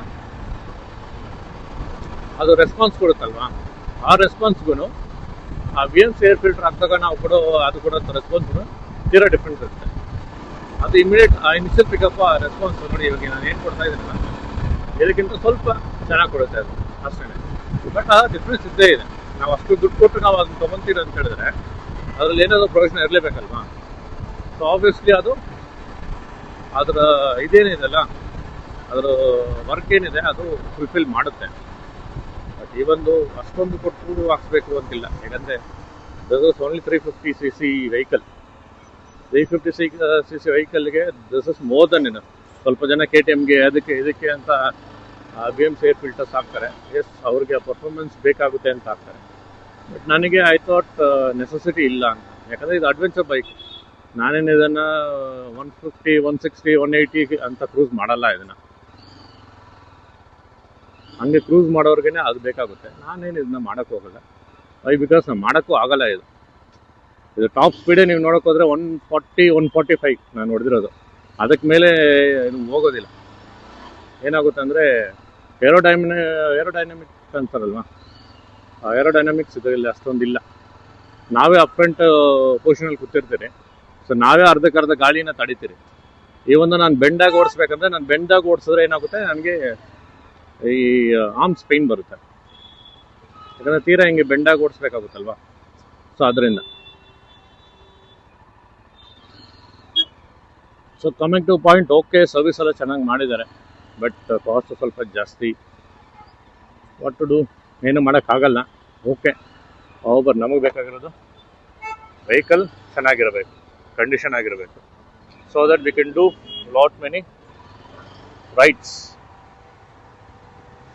ಅದು ರೆಸ್ಪಾನ್ಸ್ ಕೊಡುತ್ತಲ್ವಾ, ಆ ರೆಸ್ಪಾನ್ಸ್ಗೂ ಆ BMC ಏರ್ ಫಿಲ್ಟರ್ ಹಾಕಿದಾಗ ನಾವು ಕೊಡೋಂಥ ರೆಸ್ಪಾನ್ಸ್ಗೂ ತೀರಾ ಡಿಫ್ರೆನ್ಸ್ ಇರುತ್ತೆ. ಅದು ಇಮಿಡಿಯೇಟ್ ಆ ಇನಿಷಿಯಲ್ ಪಿಕಪ್ ಆ ರೆಸ್ಪಾನ್ಸ್ ನೋಡಿ ಇವಾಗ ನಾನು ಏನು ಕೊಡ್ತಾ ಇದ್ದೀನಲ್ಲ ಇದಕ್ಕಿಂತ ಸ್ವಲ್ಪ ಚೆನ್ನಾಗಿ ಕೊಡುತ್ತೆ ಅದು ಅಷ್ಟೇ. ಬಟ್ ಆ ಡಿಫ್ರೆನ್ಸ್ ಇದ್ದೇ ಇದೆ. ನಾವು ಅಷ್ಟು ದುಡ್ಡು ಕೊಟ್ಟು ನಾವು ಅದನ್ನು ತೊಗೊತೀವಿ ಅಂತ ಹೇಳಿದ್ರೆ ಅದರಲ್ಲಿ ಏನಾದರೂ ಪ್ರಯೋಜನ ಇರಲೇಬೇಕಲ್ವಾ. ಸೊ ಆಬ್ವಿಯಸ್ಲಿ ಅದರ ಇದೇನಿದೆಲ್ಲ ಅದರ ವರ್ಕ್ ಏನಿದೆ ಅದು ಫುಲ್ಫಿಲ್ ಮಾಡುತ್ತೆ. ಬಟ್ ಈ ಒಂದು ಅಷ್ಟೊಂದು ಕೊಟ್ಟು ಹಾಕ್ಸ್ಬೇಕು ಅಂತಿಲ್ಲ. ಯಾಕಂದರೆ this is only 350cc vehicle. 350cc ವೆಹಿಕಲ್ಗೆ this is more than enough. ಸ್ವಲ್ಪ ಜನ KTMಗೆ ಇದಕ್ಕೆ ಅಂತ BMC ಏರ್ ಫಿಲ್ಟರ್ಸ್ ಹಾಕ್ತಾರೆ. ಎಸ್, ಅವ್ರಿಗೆ ಪರ್ಫಾರ್ಮೆನ್ಸ್ ಬೇಕಾಗುತ್ತೆ ಅಂತ ಹಾಕ್ತಾರೆ. ಬಟ್ ನನಗೆ ಐ ಥಾಟ್ ನೆಸೆಸಿಟಿ ಇಲ್ಲ ಅಂತ. ಯಾಕಂದರೆ ಇದು ಅಡ್ವೆಂಚರ್ ಬೈಕ್. ನಾನೇನು ಇದನ್ನು 150, 160, 180 ಅಂತ ಕ್ರೂಸ್ ಮಾಡಲ್ಲ. ಇದನ್ನು ಹಂಗೆ ಕ್ರೂಸ್ ಮಾಡೋರ್ಗೇ ಅದು ಬೇಕಾಗುತ್ತೆ. ನಾನೇನು ಇದನ್ನ ಮಾಡೋಕ್ಕೆ ಹೋಗಲ್ಲ. ಬಿಕಾಸ್ ನಾನು ಮಾಡೋಕ್ಕೂ ಆಗಲ್ಲ. ಇದು ಟಾಪ್ ಸ್ಪೀಡೇ ನೀವು ನೋಡೋಕೆ ಹೋದರೆ 140, 145 ನಾನು ಹೊಡೆದಿರೋದು. ಅದಕ್ಕೆ ಮೇಲೆ ಇದು ಹೋಗೋದಿಲ್ಲ. ಏನಾಗುತ್ತೆ ಅಂದರೆ ಏರೋಡೈನಮಿಕ್ಸ್ ಅಂತಾರಲ್ವ, ಏರೋಡೈನಮಿಕ್ಸ್ ಇದರಲ್ಲಿ ಅಷ್ಟೊಂದಿಲ್ಲ. ನಾವೇ ಅಪ್ ಫ್ರಂಟ್ ಪೊಸಿಷನಲ್ಲಿ ಕೂತಿರ್ತೀರಿ. ಸೊ ನಾವೇ ಅರ್ಧಕ್ಕರ್ಧ ಗಾಳಿನ ತಡಿತೀರಿ. ಈ ಒಂದು ನಾನು ಬೆಂಡಾಗಿ ಓಡಿಸ್ಬೇಕಂದ್ರೆ ನಾನು ಬೆಂಡಾಗಿ ಓಡಿಸಿದ್ರೆ ಏನಾಗುತ್ತೆ, ನನಗೆ ಈ ಆರ್ಮ್ಸ್ ಪೇಯ್ನ್ ಬರುತ್ತೆ. ಯಾಕಂದರೆ ತೀರಾ ಹಿಂಗೆ ಬೆಂಡಾಗಿ ಓಡಿಸ್ಬೇಕಾಗುತ್ತಲ್ವ. ಸೊ ಅದರಿಂದ so coming to point, okay service ಎಲ್ಲ ಚೆನ್ನಾಗಿ ಮಾಡಿದ್ದಾರೆ. ಬಟ್ ಕಾಸ್ಟ್ ಸ್ವಲ್ಪ ಜಾಸ್ತಿ. ವಾಟ್ ಟು ಡೂ, ಏನು ಮಾಡೋಕ್ಕಾಗಲ್ಲ. ಓಕೆ, ಒಬ್ಬರು ನಮಗೆ ಬೇಕಾಗಿರೋದು ವೆಹಿಕಲ್ ಚೆನ್ನಾಗಿರಬೇಕು, ಕಂಡೀಷನ್ ಆಗಿರಬೇಕು. So that we can do lot many rides.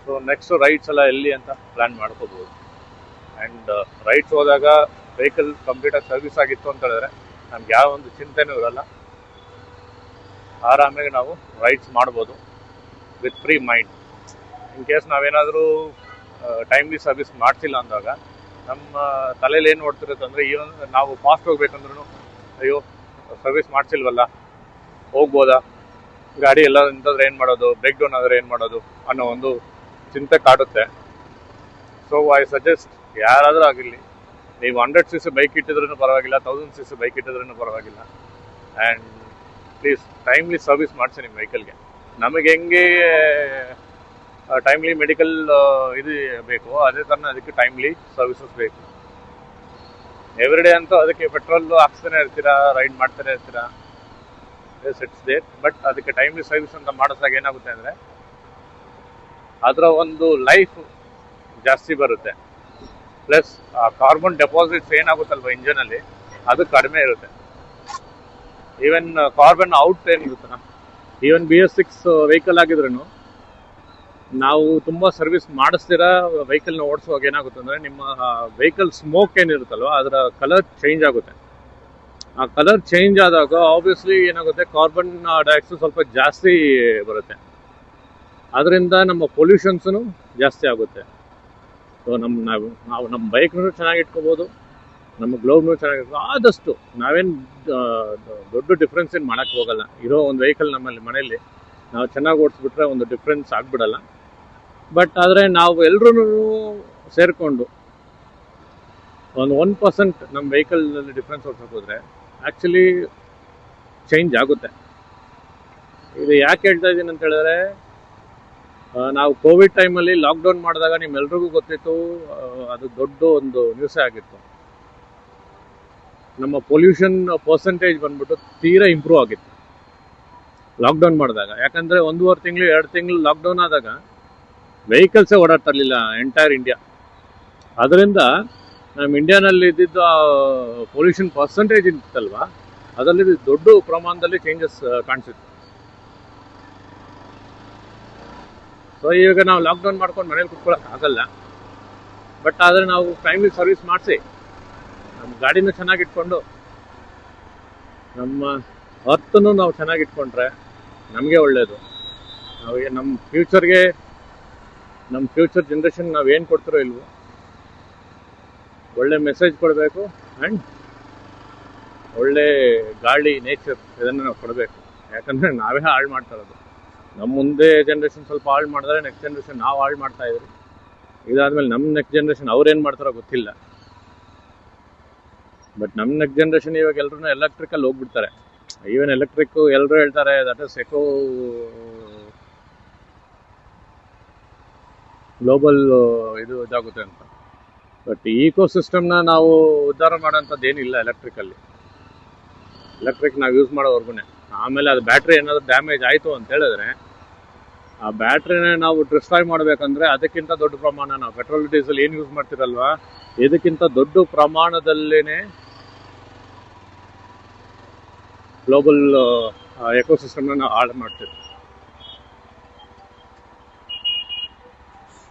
So next rides ಎಲ್ಲ ಎಲ್ಲಿ ಅಂತ ಪ್ಲ್ಯಾನ್ ಮಾಡ್ಕೋಬೋದು. ಆ್ಯಂಡ್ ರೈಡ್ಸ್ ಹೋದಾಗ ವೆಹಿಕಲ್ ಕಂಪ್ಲೀಟಾಗಿ ಸರ್ವಿಸ್ ಆಗಿತ್ತು ಅಂತ ಹೇಳಿದ್ರೆ ನಮ್ಗೆ ಯಾವ ಒಂದು ಚಿಂತೆನೂ ಇರೋಲ್ಲ. ಆರಾಮಾಗಿ ನಾವು ರೈಡ್ಸ್ ಮಾಡ್ಬೋದು with free mind. In case ನಾವೇನಾದರೂ ಟೈಮ್ಲಿ ಸರ್ವಿಸ್ ಮಾಡ್ತಿಲ್ಲ ಅಂದಾಗ ನಮ್ಮ ತಲೆಯಲ್ಲಿ ಏನು ಓಡ್ತಿರುತ್ತೆ ಅಂದರೆ, ಈವನ್ ನಾವು ಫಾಸ್ಟ್ ಹೋಗ್ಬೇಕಂದ್ರೂ ಅಯ್ಯೋ ಸರ್ವಿಸ್ ಮಾಡಿಸಿಲ್ವಲ್ಲ, ಹೋಗ್ಬೋದಾ, ಗಾಡಿ ಎಲ್ಲ ನಿಂತಾದ್ರೆ ಏನು ಮಾಡೋದು, ಬ್ರೇಕ್ ಡೌನ್ ಆದರೆ ಏನು ಮಾಡೋದು ಅನ್ನೋ ಒಂದು ಚಿಂತೆ ಕಾಡುತ್ತೆ. ಸೊ ಐ ಸಜೆಸ್ಟ್, ಯಾರಾದರೂ ಆಗಿರಲಿ, ನೀವು 100cc ಬೈಕ್ ಇಟ್ಟಿದ್ರೂ ಪರವಾಗಿಲ್ಲ, 1000cc ಬೈಕ್ ಇಟ್ಟಿದ್ರೂ ಪರವಾಗಿಲ್ಲ, ಆ್ಯಂಡ್ ಪ್ಲೀಸ್ ಟೈಮ್ಲಿ ಸರ್ವಿಸ್ ಮಾಡಿಸಿ ನಿಮ್ಮ ವೆಹಿಕಲ್ಗೆ. ನಮಗೆ ಹೆಂಗೆ ಟೈಮ್ಲಿ ಮೆಡಿಕಲ್ ಇದು ಬೇಕು, ಅದೇ ಥರ ಅದಕ್ಕೆ ಟೈಮ್ಲಿ ಸರ್ವಿಸಸ್ ಬೇಕು. ಎವ್ರಿಡೇ ಅಂತೂ ಅದಕ್ಕೆ ಪೆಟ್ರೋಲ್ ಹಾಕ್ಸ್ತಾನೆ ಇರ್ತೀರಾ, ರೈಡ್ ಮಾಡ್ತಾನೆ ಇರ್ತೀರಾ, ಎಸ್ ಇಟ್ಸ್ ದೇರ್. ಬಟ್ ಅದಕ್ಕೆ ಟೈಮ್ಲಿ ಸರ್ವಿಸ್ ಅಂತ ಮಾಡಿಸಿದಾಗ ಏನಾಗುತ್ತೆ ಅಂದರೆ ಅದರ ಒಂದು ಲೈಫ್ ಜಾಸ್ತಿ ಬರುತ್ತೆ. ಪ್ಲಸ್ ಕಾರ್ಬನ್ ಡೆಪಾಸಿಟ್ಸ್ ಏನಾಗುತ್ತಲ್ವ ಇಂಜನಲ್ಲಿ, ಅದು ಕಡಿಮೆ ಇರುತ್ತೆ. ಈವನ್ ಕಾರ್ಬನ್ ಔಟ್ ಏನಿರುತ್ತಲ್ಲ, ಈವನ್ BS6 ವೆಹಿಕಲ್ ಆಗಿದ್ರೂ ನಾವು ತುಂಬ ಸರ್ವಿಸ್ ಮಾಡಿಸ್ತೀರಾ ವೆಹಿಕಲ್ನ ಓಡಿಸುವಾಗ ಏನಾಗುತ್ತೆ ಅಂದರೆ ನಿಮ್ಮ ವೆಹಿಕಲ್ ಸ್ಮೋಕ್ ಏನಿರುತ್ತಲ್ವ ಅದರ ಕಲರ್ ಚೇಂಜ್ ಆಗುತ್ತೆ. ಆ ಕಲರ್ ಚೇಂಜ್ ಆದಾಗ ಆಬ್ವಿಯಸ್ಲಿ ಏನಾಗುತ್ತೆ, ಕಾರ್ಬನ್ ಡೈಆಕ್ಸೈಡ್ ಸ್ವಲ್ಪ ಜಾಸ್ತಿ ಬರುತ್ತೆ. ಅದರಿಂದ ನಮ್ಮ ಪೊಲ್ಯೂಷನ್ಸೂ ಜಾಸ್ತಿ ಆಗುತ್ತೆ. ಸೊ ನಾವು ನಮ್ಮ ಬೈಕ್ನೂ ಚೆನ್ನಾಗಿ ಇಟ್ಕೋಬೋದು, ನಮ್ಮ ಗ್ಲೋವ್ನೂ ಚೆನ್ನಾಗಿರ್ಬೋದು. ಆದಷ್ಟು ನಾವೇನು ದೊಡ್ಡ ಡಿಫ್ರೆನ್ಸ್ ಏನು ಮಾಡೋಕ್ಕೆ ಹೋಗಲ್ಲ. ಇರೋ ಒಂದು ವೆಹಿಕಲ್ ನಮ್ಮಲ್ಲಿ ಮನೆಯಲ್ಲಿ ನಾವು ಚೆನ್ನಾಗಿ ಓಡಿಸ್ಬಿಟ್ರೆ ಒಂದು ಡಿಫ್ರೆನ್ಸ್ ಆಗಿಬಿಡಲ್ಲ. ಬಟ್ ಆದರೆ ನಾವು ಎಲ್ಲರೂ ಸೇರಿಕೊಂಡು ಒಂದು 1% ನಮ್ಮ ವೆಹಿಕಲ್ನಲ್ಲಿ ಡಿಫ್ರೆನ್ಸ್ ಓಡಿಸೋಕೆ ಹೋದರೆ ಆ್ಯಕ್ಚುಲಿ ಚೇಂಜ್ ಆಗುತ್ತೆ. ಇದು ಯಾಕೆ ಹೇಳ್ತಾ ಇದ್ದೀನಿ ಅಂತ ಹೇಳಿದ್ರೆ, ನಾವು ಕೋವಿಡ್ ಟೈಮಲ್ಲಿ ಲಾಕ್ಡೌನ್ ಮಾಡಿದಾಗ ನಿಮ್ಮೆಲ್ರಿಗೂ ಗೊತ್ತಿತ್ತು, ಅದು ದೊಡ್ಡ ಒಂದು ನ್ಯೂಸೇ ಆಗಿತ್ತು. ನಮ್ಮ ಪೊಲ್ಯೂಷನ್ ಪರ್ಸೆಂಟೇಜ್ ಬಂದ್ಬಿಟ್ಟು ತೀರಾ ಇಂಪ್ರೂವ್ ಆಗಿತ್ತು ಲಾಕ್ಡೌನ್ ಮಾಡಿದಾಗ. ಯಾಕಂದರೆ 1.5 ತಿಂಗಳು 2 ತಿಂಗಳು ಲಾಕ್ಡೌನ್ ಆದಾಗ ವೆಹಿಕಲ್ಸೇ ಓಡಾಡ್ತಾ ಇರಲಿಲ್ಲ ಎಂಟೈರ್ ಇಂಡಿಯಾ. ಅದರಿಂದ ನಮ್ಮ ಇಂಡಿಯಾನಲ್ಲಿ ಇದ್ದಿದ್ದು ಪೊಲ್ಯೂಷನ್ ಪರ್ಸೆಂಟೇಜ್ ಇತ್ತಲ್ವ, ಅದರಲ್ಲಿ ದೊಡ್ಡ ಪ್ರಮಾಣದಲ್ಲಿ ಚೇಂಜಸ್ ಕಾಣಿಸಿತ್ತು. ಸೊ ಇವಾಗ ನಾವು ಲಾಕ್ಡೌನ್ ಮಾಡ್ಕೊಂಡು ಮನೇಲಿ ಕುತ್ಕೊಳ್ಳೋಕೆ ಆಗಲ್ಲ. ಬಟ್ ಆದರೆ ನಾವು ಟೈಮ್ಲಿ ಸರ್ವಿಸ್ ಮಾಡಿಸಿ ನಮ್ಮ ಗಾಡಿನೂ ಚೆನ್ನಾಗಿಟ್ಕೊಂಡು ನಮ್ಮ ಅರ್ಥನೂ ನಾವು ಚೆನ್ನಾಗಿಟ್ಕೊಂಡ್ರೆ ನಮಗೆ ಒಳ್ಳೆಯದು. ನಾವು ನಮ್ಮ ಫ್ಯೂಚರ್ ಜನ್ರೇಷನ್ ನಾವು ಏನು ಕೊಡ್ತಿರೋ ಇಲ್ವೋ, ಒಳ್ಳೆ ಮೆಸೇಜ್ ಕೊಡಬೇಕು ಆ್ಯಂಡ್ ಒಳ್ಳೆ ಗಾಳಿ, ನೇಚರ್ ಇದನ್ನು ನಾವು ಕೊಡಬೇಕು. ಯಾಕಂದರೆ ನಾವೇ ಹಾಳು ಮಾಡ್ತಾ ಇರೋದು. ನಮ್ಮ ಮುಂದೆ ಜನ್ರೇಷನ್ ಸ್ವಲ್ಪ ಹಾಳು ಮಾಡಿದ್ರೆ ನೆಕ್ಸ್ಟ್ ಜನ್ರೇಷನ್ ನಾವು ಹಾಳು ಮಾಡ್ತಾ ಇದ್ರಿ. ಇದಾದ್ಮೇಲೆ ನಮ್ಮ ನೆಕ್ಸ್ಟ್ ಜನ್ರೇಷನ್ ಅವ್ರೇನು ಮಾಡ್ತಾರೋ ಗೊತ್ತಿಲ್ಲ. ಬಟ್ ನಮ್ಮ ನೆಕ್ಸ್ಟ್ ಜನ್ರೇಷನ್ ಇವಾಗ ಎಲ್ಲರೂ ಎಲೆಕ್ಟ್ರಿಕಲ್ಲಿ ಹೋಗ್ಬಿಡ್ತಾರೆ. ಈವನ್ ಎಲೆಕ್ಟ್ರಿಕ್ ಎಲ್ಲರೂ ಹೇಳ್ತಾರೆ ದಟ್ ಇಸ್ ಎಕೋ ಗ್ಲೋಬಲ್ ಇದು ಇದಾಗುತ್ತೆ ಅಂತ. ಬಟ್ ಈಕೋ ಸಿಸ್ಟಮ್ನ ನಾವು ಉದ್ಧಾರ ಮಾಡೋಂಥದ್ದು ಏನಿಲ್ಲ ಎಲೆಕ್ಟ್ರಿಕ್ ನಾವು ಯೂಸ್ ಮಾಡೋವರೆಗೂ. ಆಮೇಲೆ ಅದು ಬ್ಯಾಟ್ರಿ ಏನಾದರೂ ಡ್ಯಾಮೇಜ್ ಆಯಿತು ಅಂತ ಹೇಳಿದ್ರೆ ಆ ಬ್ಯಾಟ್ರಿನ ನಾವು ಡಿಸ್ಟ್ರಾಯ್ ಮಾಡಬೇಕಂದ್ರೆ ಅದಕ್ಕಿಂತ ದೊಡ್ಡ ಪ್ರಮಾಣ, ನಾವು ಪೆಟ್ರೋಲ್ ಡೀಸೆಲ್ ಏನು ಯೂಸ್ ಮಾಡ್ತಿರಲ್ವ, ಇದಕ್ಕಿಂತ ದೊಡ್ಡ ಪ್ರಮಾಣದಲ್ಲೇ ಗ್ಲೋಬಲ್ ಎಕೋಸಿಸ್ಟಮ್ನ ನಾವು ಹಾಳು ಮಾಡ್ತೀವಿ.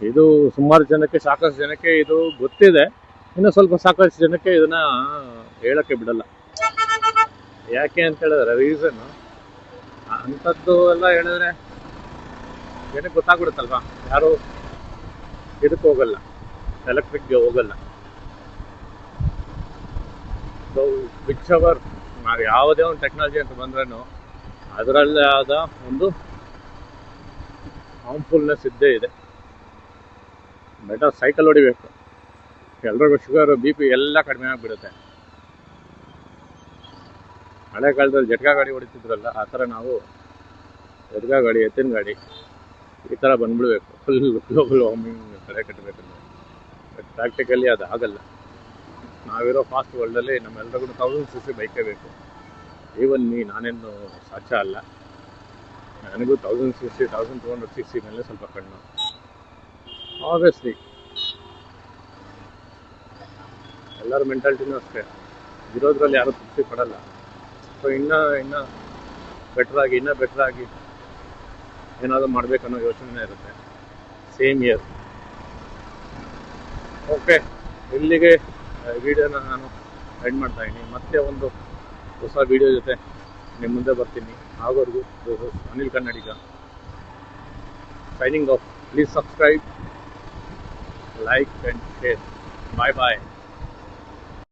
ಇದು ಸುಮಾರು ಜನಕ್ಕೆ, ಸಾಕಷ್ಟು ಜನಕ್ಕೆ ಇದು ಗೊತ್ತಿದೆ. ಇನ್ನು ಸ್ವಲ್ಪ ಸಾಕಷ್ಟು ಜನಕ್ಕೆ ಇದನ್ನ ಹೇಳಕ್ಕೆ ಬಿಡಲ್ಲ. ಯಾಕೆ ಅಂತ ಹೇಳಿದ್ರೆ ರೀಸನ್ ಅಂಥದ್ದು ಎಲ್ಲ ಹೇಳಿದ್ರೆ ಜನಕ್ಕೆ ಗೊತ್ತಾಗ್ಬಿಡುತ್ತಲ್ವ, ಯಾರು ಇದಕ್ಕೆ ಹೋಗಲ್ಲ, ಎಲೆಕ್ಟ್ರಿಕ್ಗೆ ಹೋಗಲ್ಲ. ಸೊ ವಿಚ್ ಅವರ್ ನಾವು ಯಾವುದೇ ಒಂದು ಟೆಕ್ನಾಲಜಿ ಅಂತ ಬಂದ್ರೂ ಅದರಲ್ಲೇ ಆದ ಒಂದು ಹಾರ್ಮ್ಫುಲ್ನೆಸ್ ಇದ್ದೇ ಇದೆ. ಬೆಟರ್ ಸೈಕಲ್ ಹೊಡಿಬೇಕು. ಎಲ್ರಿಗೂ ಶುಗರ್, BP ಎಲ್ಲ ಕಡಿಮೆ ಆಗಿಬಿಡುತ್ತೆ. ಹಳೆ ಕಾಲದಲ್ಲಿ ಜಟ್ಕಾ ಗಾಡಿ ಹೊಡಿತಿದ್ರಲ್ಲ, ಆ ಥರ ನಾವು ಜಟ್ಕಾ ಗಾಡಿ, ಎತ್ತಿನ ಗಾಡಿ ಈ ಥರ ಬಂದ್ಬಿಡ್ಬೇಕು. ಫುಲ್ ಗ್ಲೋಬಲ್ ವಾರ್ಮಿಂಗ್ ಕಡೆ ಕಟ್ಟಬೇಕಂದ್ರೆ. ಬಟ್ ಪ್ರಾಕ್ಟಿಕಲಿ ಅದು ಆಗಲ್ಲ. ನಾವಿರೋ ಫಾಸ್ಟ್ ವರ್ಲ್ಡಲ್ಲಿ ನಮ್ಮೆಲ್ಲರಿಗೂ 1000cc ಬೈಕೇ ಬೇಕು. ಈವನ್ ನಾನೇನು ಸಾಧ್ಯ ಅಲ್ಲ, ನನಗೂ 1000cc 1200cc ಮೇಲೆ ಸ್ವಲ್ಪ ಕಣ್ಣು. ಆಬ್ವಿಯಸ್ಲಿ ಎಲ್ಲರ ಮೆಂಟಾಲಿಟಿನೂ ಅಷ್ಟೇ, ಇರೋದ್ರಲ್ಲಿ ಯಾರೂ ತೃಪ್ತಿ ಪಡಲ್ಲ. ಸೊ ಇನ್ನೂ ಬೆಟ್ರಾಗಿ ಏನಾದರೂ ಮಾಡಬೇಕನ್ನೋ ಯೋಚನೆ ಇರುತ್ತೆ. Same year. ಓಕೆ, ಇಲ್ಲಿಗೆ ವಿಡಿಯೋನ ನಾನು ಎಂಡ್ ಮಾಡ್ತಾಯಿದ್ದೀನಿ. ಮತ್ತೆ ಒಂದು ಹೊಸ ವಿಡಿಯೋ ಜೊತೆ ನಿಮ್ಮ ಮುಂದೆ ಬರ್ತೀನಿ. ಆಗೋರ್ಗೂ Anil Kannadiga signing off. Please subscribe, like and share. Bye bye.